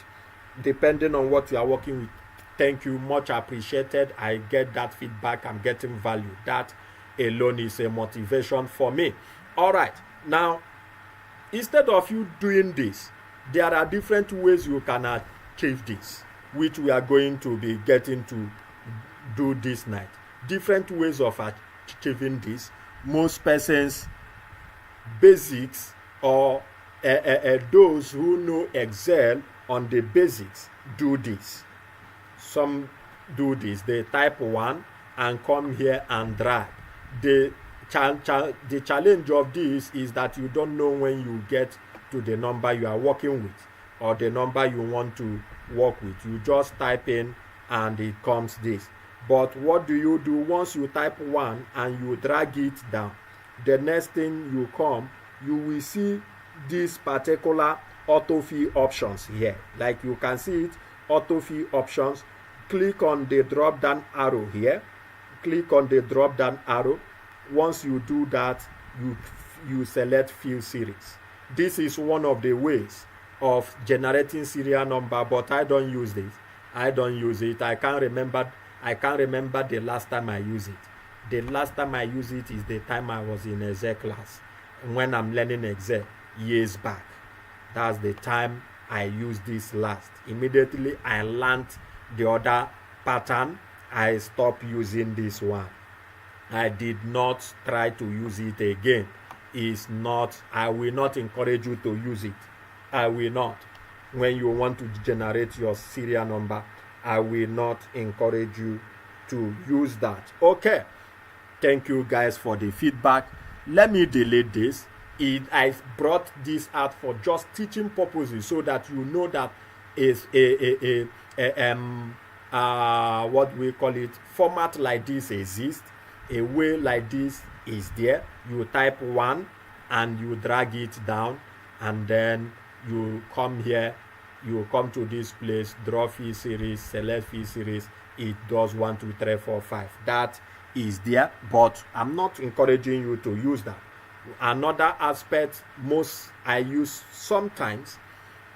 Thank you, much appreciated. I get that feedback. I'm getting value. That alone is a motivation for me. All right, now instead of you doing this, there are different ways you can achieve this, which we are going to be getting to do this night. Different ways of achieving this. Most persons, basics, or those who know Excel on the basics, do this. Some do this. They type 1 and come here and drag. The challenge of this is that you don't know when you get to the number you are working with. or the number you want to work with. You just type in and it comes this. But what do? Once you type 1 and you drag it down, the next thing you will see this particular autofill options here. Like you can see it, autofill options. Click on the drop down arrow here. Click on the drop down arrow. Once you do that, you select fill series. This is one of the ways of generating serial number, but I don't use this. I don't use it. I can't remember the last time I used it. The last time I used it is the time I was in Excel class, when I'm learning Excel years back. That's the time I used this last. Immediately I learned the other pattern, I stopped using this one. I did not try to use it again. I will not encourage you to use it. I will not. When you want to generate your serial number, I will not encourage you to use that. Okay. Thank you guys for the feedback. Let me delete this. I brought this out for just teaching purposes, so that you know that is what we call it, format like this exists. A way like this is there. You type 1 and you drag it down, and then you come here, you come to this place, draw fill series, select fill series. It does 1, 2, 3, 4, 5. That is there, but I'm not encouraging you to use that. Another aspect I use sometimes,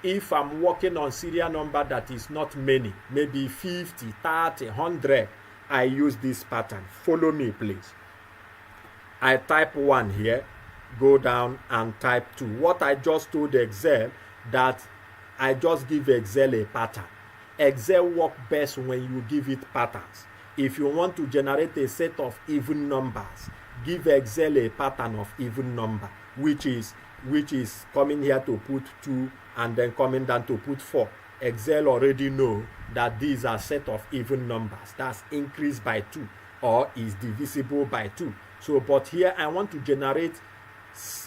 if I'm working on serial number that is not many, maybe 50, 30, 100, I use this pattern. Follow me, please. I type 1 here, go down and type 2. What I just told Excel, that I just give Excel a pattern. Excel works best when you give it patterns. If you want to generate a set of even numbers, give Excel a pattern of even number, which is coming here to put 2 and then coming down to put 4. Excel already know that these are set of even numbers. That's increased by 2 or is divisible by 2. So, but here I want to generate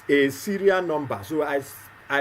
a serial number. So I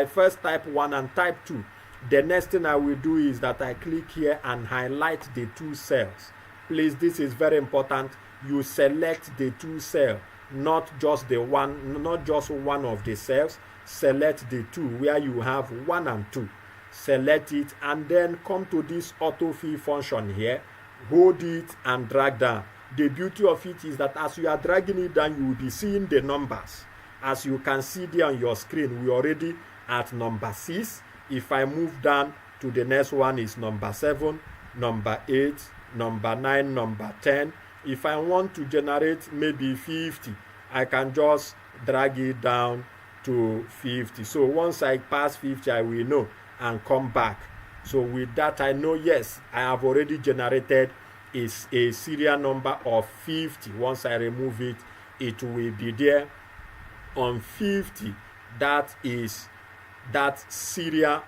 first type 1 and type 2. The next thing I will do is that I click here and highlight the 2 cells. Please, this is very important. You select the 2 cells, not just one of the cells. Select the 2 where you have 1 and 2. Select it and then come to this autofill function here. Hold it and drag down. The beauty of it is that as you are dragging it down, you will be seeing the numbers. As you can see there on your screen, we are already at number 6. If I move down to the next one, is number 7, number 8, number 9, number 10. If I want to generate maybe 50, I can just drag it down to 50. So once I pass 50, I will know and come back. So with that, I know, yes, I have already generated a serial number of 50. Once I remove it, it will be there on 50. That is that serial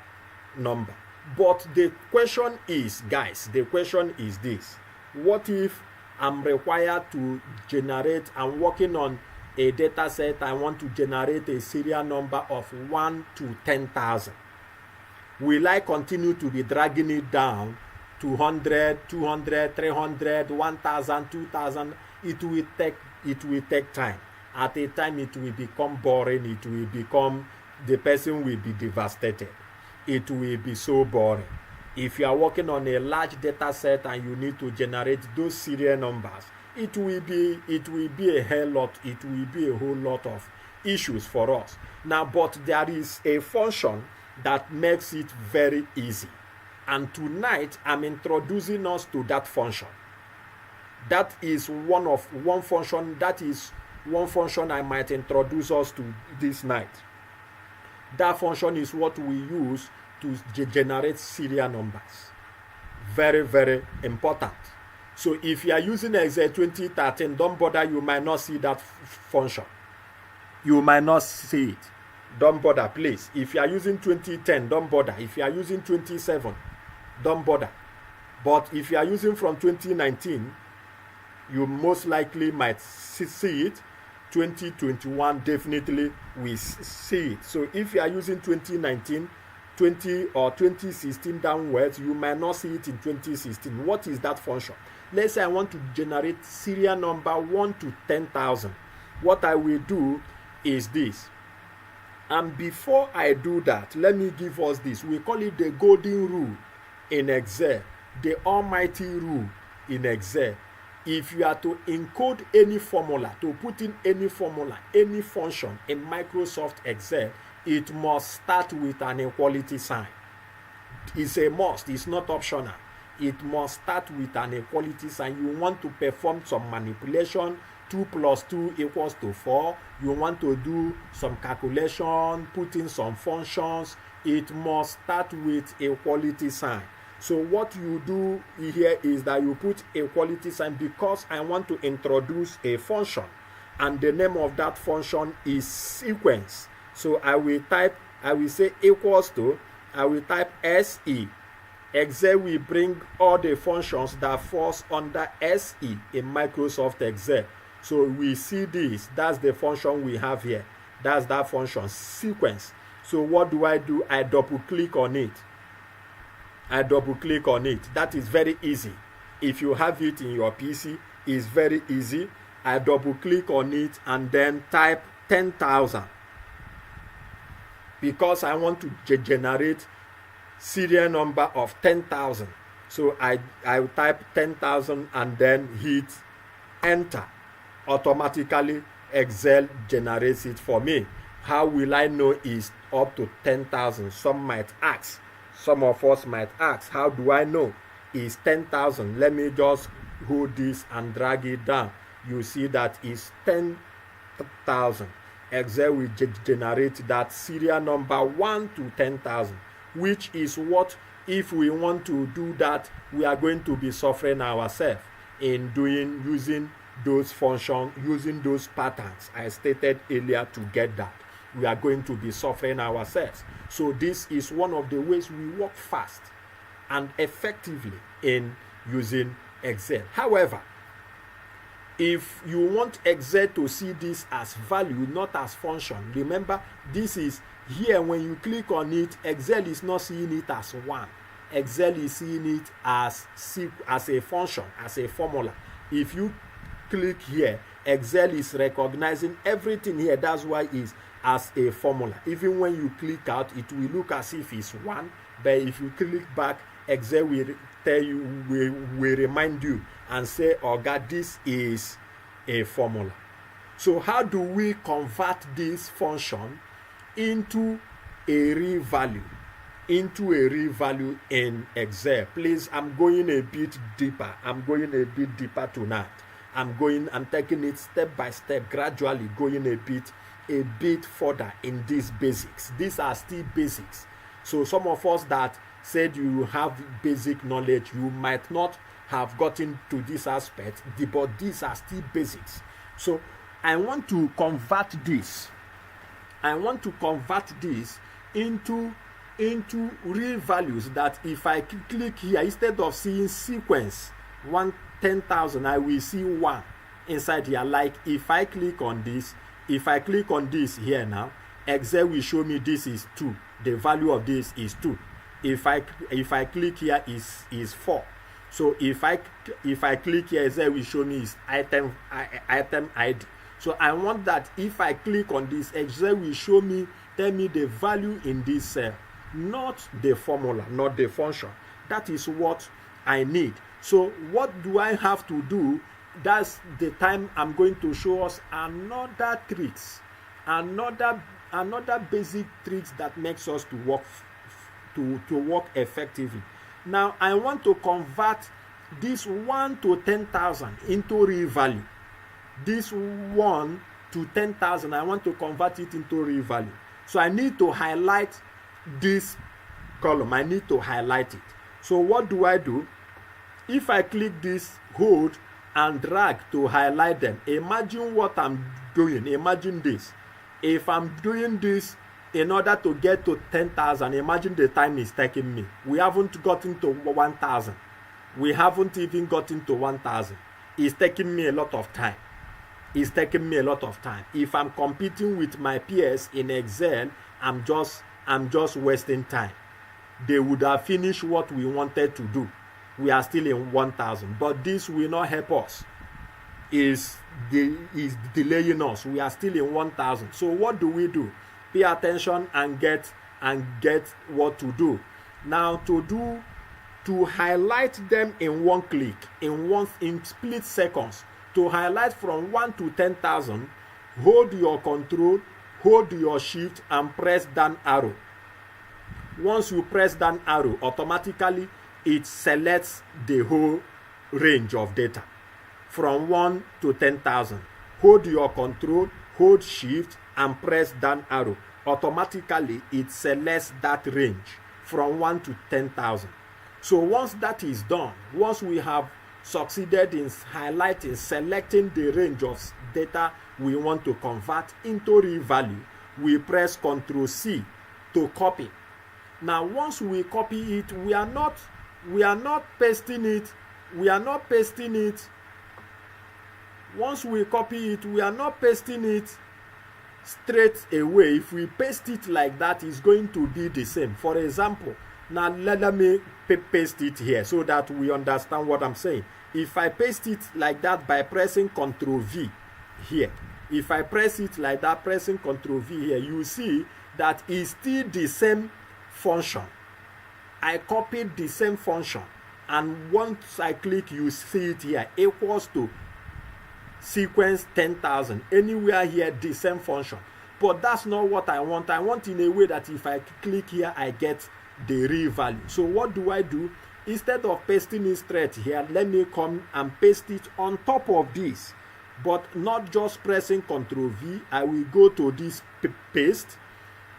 number. But the question is, guys, the question is this: what if I'm required to generate, I'm working on a data set, I want to generate a serial number of 1 to 10,000. Will I continue to be dragging it down to 100, 200, 300, 1,000, 2,000? It will take time. At a time, it will become boring. It will become, the person will be devastated. It will be so boring. If you are working on a large data set and you need to generate those serial numbers, it will be a hell lot. It will be a whole lot of issues for us. Now, but there is a function that makes it very easy. And tonight, I'm introducing us to that function. That is one function I might introduce us to this night. That function is what we use to generate serial numbers. Very, very important. So if you are using Excel 2013, don't bother, you might not see that function. You might not see it. Don't bother, please. If you are using 2010, don't bother. If you are using 27, don't bother. But if you are using from 2019, you most likely might see it. 2021 definitely we see it. So if you are using 2019, 20 or 2016 downwards, you might not see it in 2016. What is that function? Let's say I want to generate serial number 1 to 10,000. What I will do is this. And before I do that, let me give us this. We call it the golden rule in Excel, the almighty rule in Excel. If you are to encode any formula, to put in any formula, any function in Microsoft Excel, it must start with an equality sign. It's a must, it's not optional. It must start with an equality sign. You want to perform some manipulation, 2 plus 2 equals to 4. You want to do some calculation, put in some functions. It must start with equality sign. So what you do here is that you put equality sign because I want to introduce a function, and the name of that function is sequence. So I will say equals to, I will type SE. Excel will bring all the functions that falls under SE in Microsoft Excel. So we see this, that's the function we have here. That's that function, sequence. So what do? I double click on it. That is very easy. If you have it in your PC, it's very easy. I double click on it and then type 10,000. Because I want to generate serial number of 10,000. So I type 10,000 and then hit enter. Automatically Excel generates it for me. How will I know it's up to 10,000? Some of us might ask, how do I know it's 10,000? Let me just hold this and drag it down. You see that it's 10,000. Excel will generate that serial number 1 to 10,000, which is what, if we want to do that, we are going to be suffering ourselves in using those functions, using those patterns I stated earlier to get that. We are going to be suffering ourselves. So this is one of the ways we work fast and effectively in using Excel. However, if you want Excel to see this as value, not as function, remember this is here. When you click on it, Excel is not seeing it as 1. Excel is seeing it as a function, as a formula. If you click here, Excel is recognizing everything here. That's why it's as a formula. Even when you click out, it will look as if it's 1, but if you click back, Excel will tell you, will remind you and say, oh God, this is a formula. So how do we convert this function into a real value? In Excel. Please, I'm going a bit deeper. Tonight. I'm taking it step by step, gradually going a bit further in these basics. These are still basics. So some of us that said you have basic knowledge, you might not have gotten to this aspect, but these are still basics. So I want to convert this. Into real values, that if I click here, instead of seeing sequence 10,000, I will see 1 inside here. Like if I click on this here now, Excel will show me this is 2. The value of this is 2. If I click here is 4. So if I click here, Excel will show me is item ID. So I want that if I click on this, Excel will tell me the value in this cell, not the formula, not the function. That is what I need. So what do I have to do? That's the time I'm going to show us another basic tricks that makes us to work effectively. Now I want to convert this 1 to 10,000 into real value. This 1 to 10,000, I want to convert it into real value. So I need to highlight this column. I need to highlight it. So what do? If I click this, hold and drag to highlight them, imagine what I'm doing. Imagine this. If I'm doing this in order to get to 10,000, imagine the time it's taking me. We haven't gotten to 1,000. We haven't even gotten to 1,000. It's taking me a lot of time. If I'm competing with my peers in Excel, I'm just wasting time. they would have finished what we wanted to do. We are still in 1000, but this will not help us. Is delaying us. We are still in 1000. So what do? Pay attention and get what to do. Now to highlight them in one click, in split seconds, to highlight from 1 to 10,000, hold your control, hold your shift and press down arrow. Once you press down arrow, automatically it selects the whole range of data from 1 to 10,000. Hold your control, hold shift and press down arrow. Automatically it selects that range from 1 to 10,000. So once that is done, once we have succeeded in highlighting, selecting the range of data we want to convert into real value, we press Ctrl C to copy. Now once we copy it, we are not pasting it. Once we copy it, we are not pasting it straight away. If we paste it like that, it's going to be the same. For example, now let me paste it here so that we understand what I'm saying. If I paste it like that by pressing Ctrl V here, if I press it like that, pressing Ctrl V here, you see that it's still the same function. I copied the same function, and once I click, you see it here, equals to sequence 10,000. Anywhere here, the same function. But that's not what I want. I want in a way that if I click here, I get the real value. So what do? Instead of pasting it straight here, let me come and paste it on top of this. But not just pressing Ctrl V. I will go to this paste,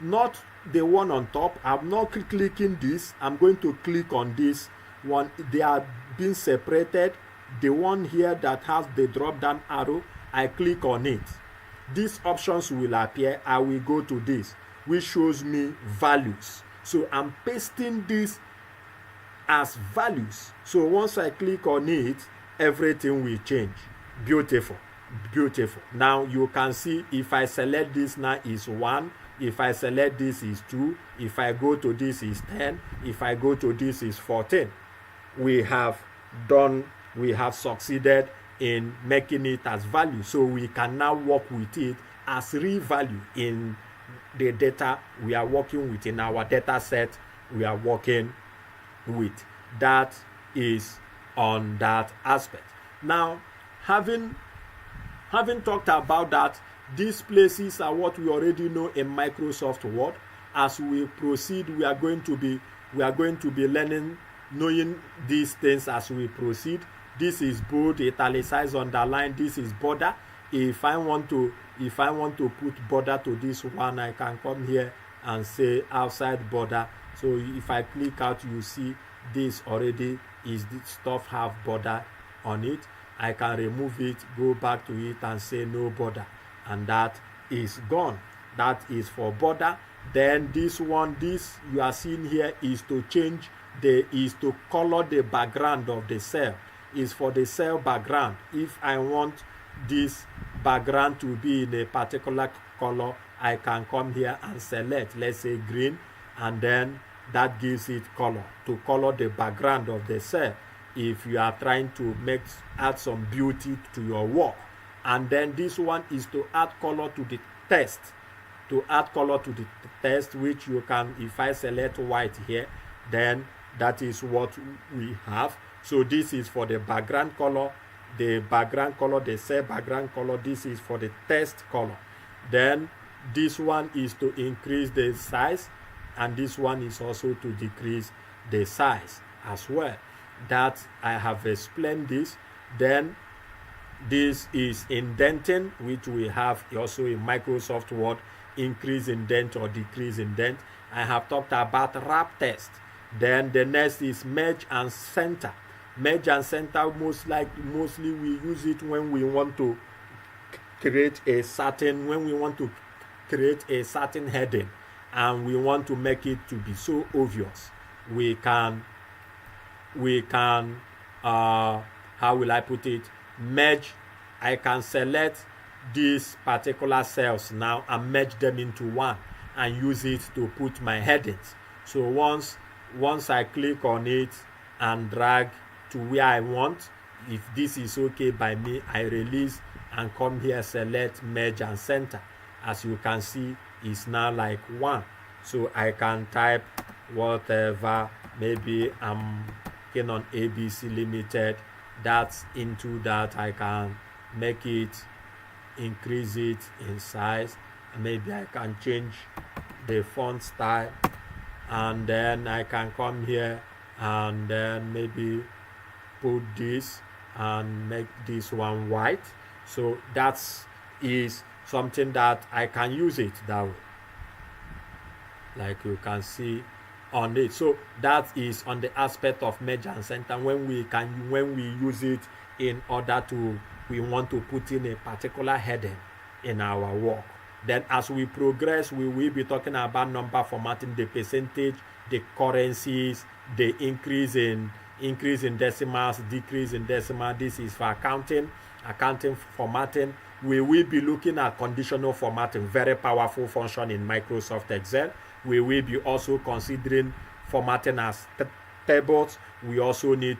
not the one on top. I'm not clicking this. I'm going to click on this one. They are being separated. The one here that has the drop down arrow, I click on it. These options will appear. I will go to this, which shows me values. So I'm pasting this as values. So once I click on it, everything will change. Beautiful. Now you can see if I select this now is 1. If I select this is 2. If I go to this is 10. If I go to this is 14. We have succeeded in making it as value. So we can now work with it as real value in the data we are working with, in our data set we are working with. That is on that aspect. Now, having talked about that, these places are what we already know in Microsoft Word. As we proceed, we are going to be knowing these things as we proceed. This is bold, italicized, underline. This is border. If I want to put border to this one, I can come here and say outside border. So if I click out, you see this already is the stuff have border on it. I can remove it, go back to it and say no border, and that is gone. That is for border. Then this one, this you are seeing here is to color the background of the cell. Is for the cell background. If I want this background to be in a particular color, I can come here and select, let's say green, and then that gives it color, to color the background of the cell if you are trying to add some beauty to your work. And then this one is to add color to the text. To add color to the text, which you can, if I select white here, then that is what we have. So this is for the background color, the cell background color. This is for the text color. Then this one is to increase the size, and this one is also to decrease the size as well. That I have explained this. Then this is indenting, which we have also in Microsoft Word, increase indent or decrease indent. I have talked about wrap text. Then the next is merge and center. Merge and center, mostly we use it when we want to create a certain heading and we want to make it to be so obvious. We can how will I put it, merge. I can select these particular cells now and merge them into one and use it to put my headings. So once once I click on it and drag to where I want, if this is okay by me, I release and come here, select merge and center. As you can see, it's now like 1. So I can type whatever, maybe I'm working on ABC Limited. That's into that. I can make it, increase it in size. Maybe I can change the font style, and then I can come here and then maybe put this and make this one white. So that is something that I can use it that way, like you can see on it. So that is on the aspect of merge and center, when we use it in order to, we want to put in a particular heading in our work. Then as we progress, we will be talking about number formatting, the percentage, the currencies, the increase in decimals, decrease in decimal. This is for accounting formatting. We will be looking at conditional formatting, very powerful function in Microsoft Excel. We will be also considering formatting as tables. We also be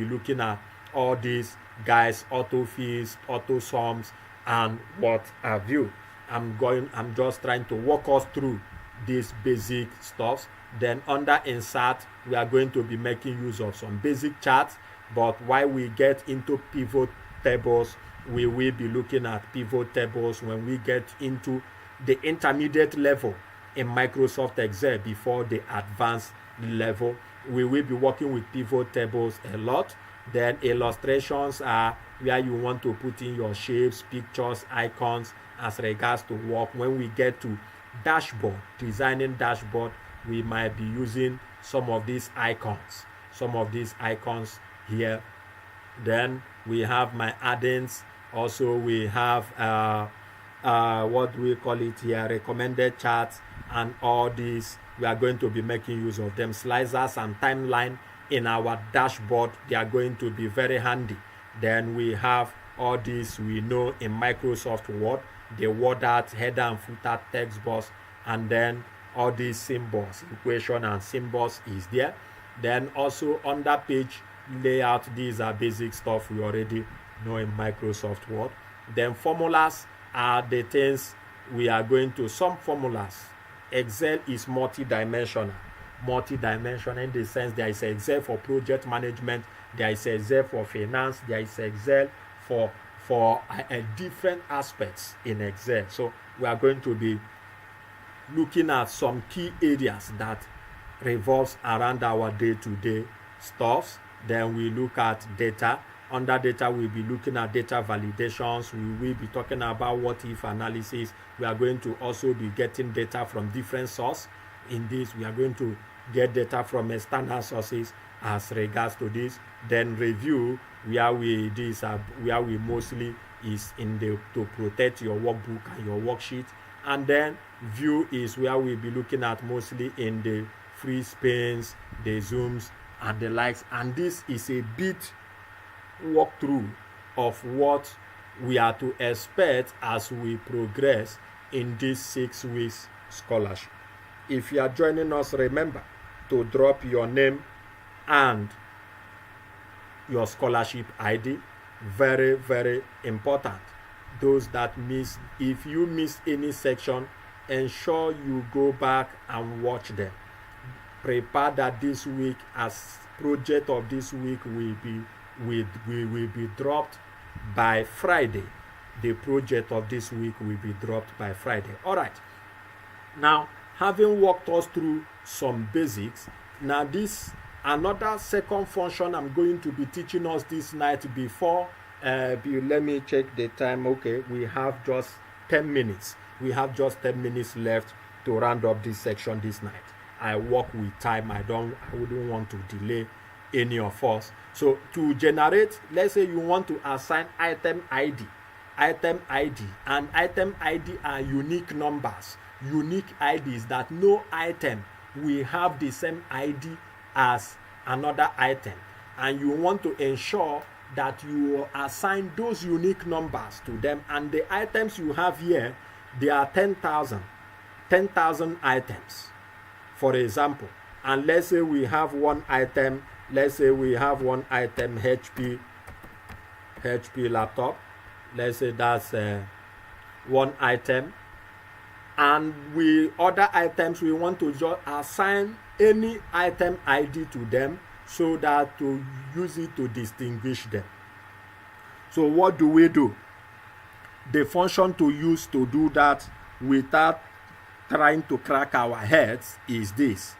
looking at all these guys, auto fills, auto sums, and what have you. I'm just trying to walk us through these basic stuff. Then under insert, we are going to be making use of some basic charts. But while we get into pivot tables, we will be looking at pivot tables when we get into the intermediate level in Microsoft Excel before the advanced level. We will be working with pivot tables a lot. Then illustrations are where you want to put in your shapes, pictures, icons as regards to work. When we get to dashboard, designing dashboard, we might be using some of these icons here. Then we have my add-ins. Also we have what do we call it here, recommended charts, and all these we are going to be making use of them. Slicers and timeline in our dashboard, they are going to be very handy. Then we have all these we know in Microsoft Word, the word art, header and footer, text box, and then all these symbols, equation and symbols is there. Then also under page layout, these are basic stuff we already know in Microsoft Word. Then formulas are the things we are going to, some formulas. Excel is multi-dimensional in the sense there is Excel for project management, there is Excel for finance, there is Excel for different aspects in Excel. So we are going to be looking at some key areas that revolves around our day-to-day stuffs. Then we look at data. Under data, we'll be looking at data validations. We will be talking about what-if analysis. We are going to also be getting data from different sources. In this, we are going to get data from external sources as regards to this. Then review, where we mostly is in the to protect your workbook and your worksheet. And then view is where we'll be looking at mostly in the free spans, the zooms, and the likes. And this is a bit walkthrough of what we are to expect as we progress in this 6 weeks scholarship. If you are joining us, remember to drop your name and your scholarship ID. Very, very important. Those that miss, if you miss any section, ensure you go back and watch them. Prepare that this week, as project of this week will be dropped by Friday. The project of this week will be dropped by Friday. All right. Now, having walked us through some basics, now this another second function I'm going to be teaching us this night before. Let me check the time. Okay, we have just 10 minutes. We have just 10 minutes left to round up this section this night. I work with time. I wouldn't want to delay any of us. So to generate, let's say you want to assign item ID, and item ID are unique numbers, unique IDs that no item will have the same ID as another item, and you want to ensure that you assign those unique numbers to them. And the items you have here, they are 10,000 items, for example. And let's say we have one item, HP laptop. Let's say that's one item. And other items, we want to just assign any item ID to them so that to use it to distinguish them. So what do? The function to use to do that without trying to crack our heads is this.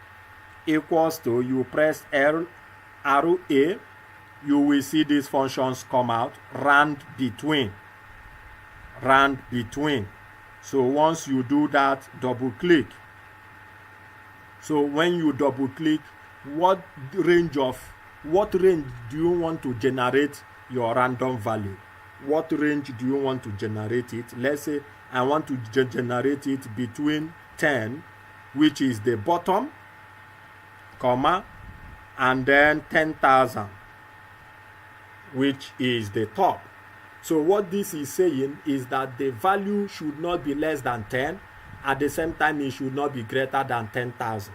Equals to, you press arrow A, you will see these functions come out. Rand between. So once you do that, double click. So when you double click, what range do you want to generate your random value? What range do you want to generate it? Let's say I want to generate it between 10, which is the bottom, comma, and then 10,000, which is the top. So what this is saying is that the value should not be less than 10. At the same time, it should not be greater than 10,000.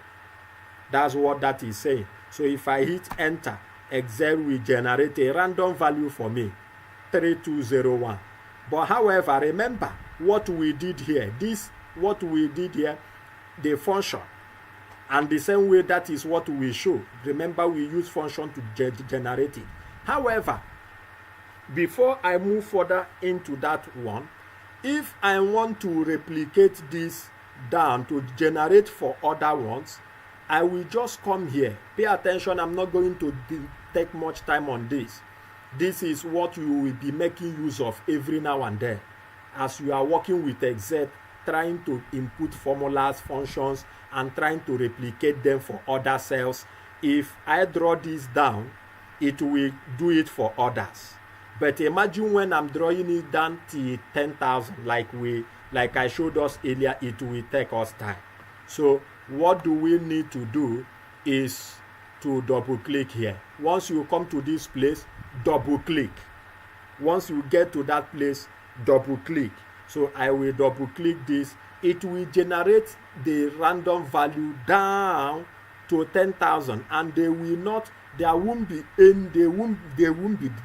That's what that is saying. So if I hit enter, Excel will generate a random value for me, 3201. But however, remember what we did here. The function. And the same way, that is what we show. Remember, we use function to generate it. However, before I move further into that one, if I want to replicate this down to generate for other ones, I will just come here. Pay attention, I'm not going to take much time on this. This is what you will be making use of every now and then as you are working with Excel, trying to input formulas, functions, and trying to replicate them for other cells. If I draw this down, it will do it for others. But imagine when I'm drawing it down to 10,000, like I showed us earlier, it will take us time. So what do we need to do is to double click here. Once you come to this place, double click. Once you get to that place, double click. So I will double click this. It will generate the random value down to 10,000, and they won't be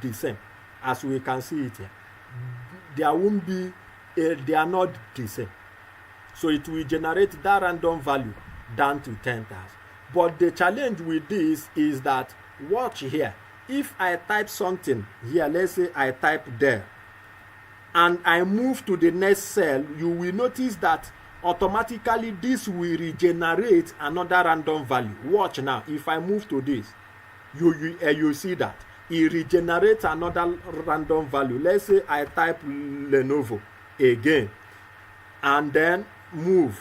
the same. As we can see it here, they are not the same. So it will generate that random value down to 10,000. But the challenge with this is that, watch here, if I type something here, let's say I type there, and I move to the next cell, you will notice that automatically this will regenerate another random value. Watch now, if I move to this, you see that it regenerates another random value. Let's say I type Lenovo again and then move,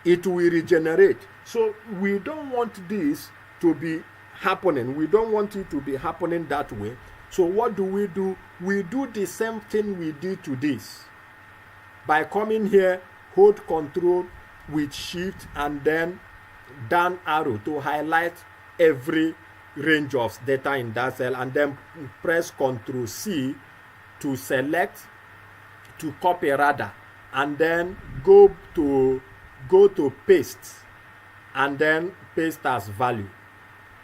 it will regenerate. So we don't want this to be happening. We don't want it to be happening that way. So what do? We do the same thing we did to this. By coming here, hold Control with Shift and then down arrow to highlight every range of data in that cell, and then press Ctrl C to select, to copy rather, and then go to paste, and then paste as value.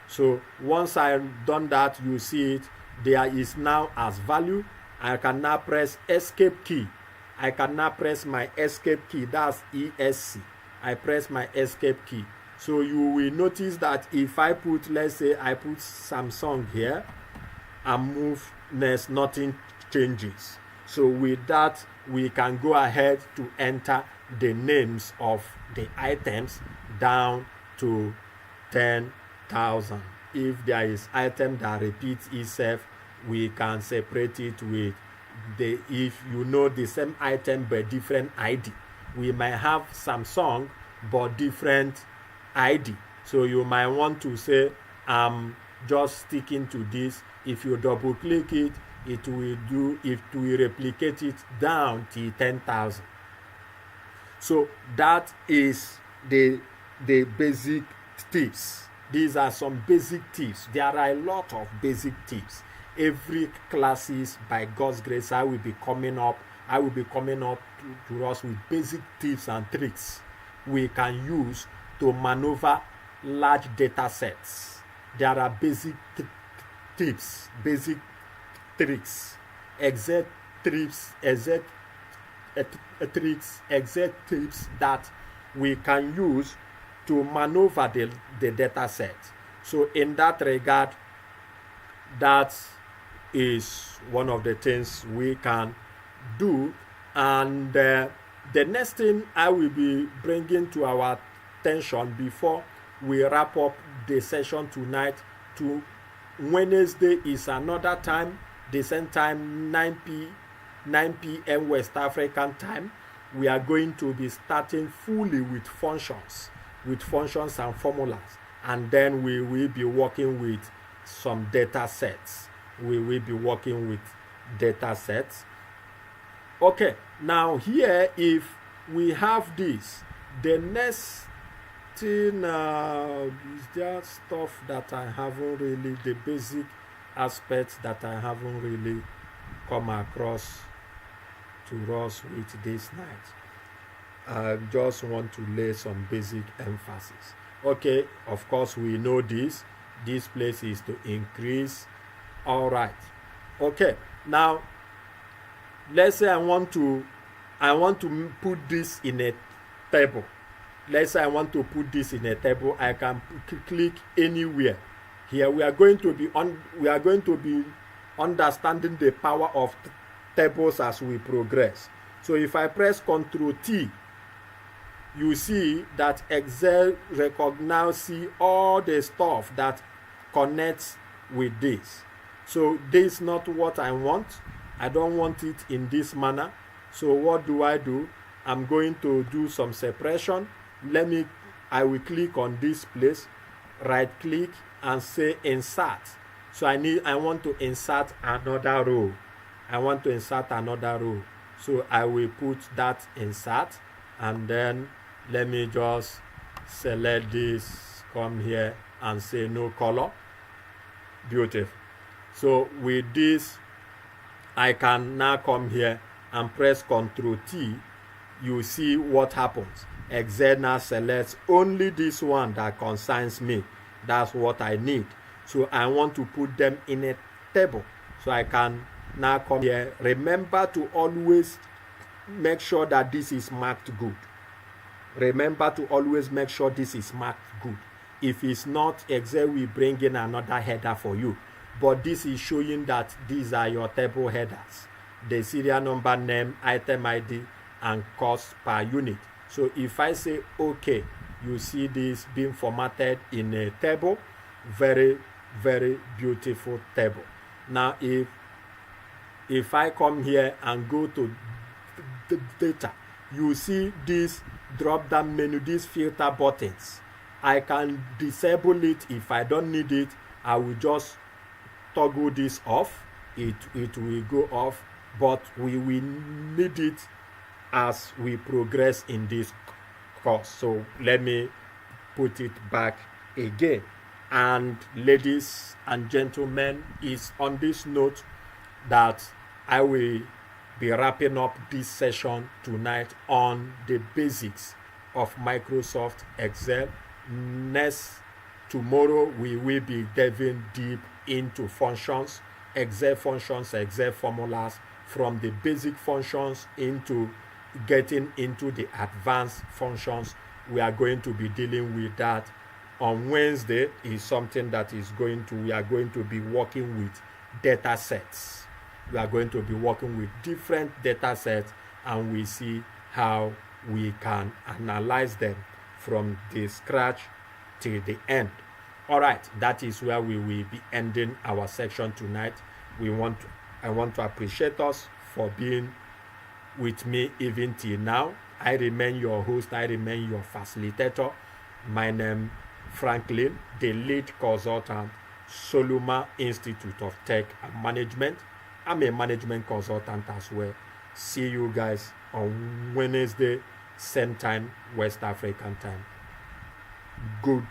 So once I've done that, you see it there is now as value. I can now press escape key. I can now press my escape key, that's ESC. I press my escape key. So you will notice that if I put, let's say I put Samsung here and move next, nothing changes. So with that, we can go ahead to enter the names of the items down to 10,000. If there is item that repeats itself, we can separate it with if you know the same item but different ID. We might have Samsung but different ID. So you might want to say, I'm just sticking to this. If you double click it, it will replicate it down to 10,000. So that is the basic tips. These are some basic tips. There are a lot of basic tips. Every classes, by God's grace, I will be coming up to us with basic tips and tricks we can use to maneuver large data sets. There are basic tips, basic tricks, exact tricks, exact tips that we can use to maneuver the data set. So in that regard, that is one of the things we can do. And the next thing I will be bringing to our attention before we wrap up the session tonight, to Wednesday is another time, the same time, 9 p.m. West African time. We are going to be starting fully with functions and formulas, and then we will be working with some data sets. Okay, now here, if we have this, the next thing is there stuff that I haven't really, the basic aspects that I haven't really come across to us with this night. I just want to lay some basic emphasis. Okay, of course we know this place is to increase. All right. Okay, now let's say I want to put this in a table. Let's say I want to put this in a table. I can click anywhere. Here we are going to be understanding the power of tables as we progress. So if I press Ctrl T, you see that Excel recognizes all the stuff that connects with this. So this is not what I want. I don't want it in this manner. So what do? I'm going to do some separation. I will click on this place, right click and say insert. So I want to insert another row. So I will put that insert, and then let me just select this, come here and say no color. Beautiful. So with this, I can now come here and press Ctrl T. You see what happens. Excel now selects only this one that concerns me. That's what I need. So I want to put them in a table. So I can now come here. Remember to always make sure that this is marked good. If it's not, Excel will bring in another header for you. But this is showing that these are your table headers: the serial number, name, item ID, and cost per unit. So if I say OK, you see this being formatted in a table. Very, very beautiful table. Now if I come here and go to the data, you see this drop down menu, these filter buttons. I can disable it. If I don't need it, I will just toggle this off. It will go off, but we will need it as we progress in this course. So let me put it back again. And ladies and gentlemen, it's on this note that I will be wrapping up this session tonight on the basics of Microsoft Excel. Tomorrow we will be diving deep into functions, Excel functions, Excel formulas, from the basic functions into getting into the advanced functions. We are going to be dealing with that. On Wednesday is something that we are going to be working with data sets. We are going to be working with different data sets, and we see how we can analyze them from the scratch till the end. All right, that is where we will be ending our section tonight. I want to appreciate us for being with me even till now. I remain your host. I remain your facilitator. My name Franklin, the lead consultant, Solomon Institute of Tech and Management. I'm a management consultant as well. See you guys on Wednesday, same time, West African time. Good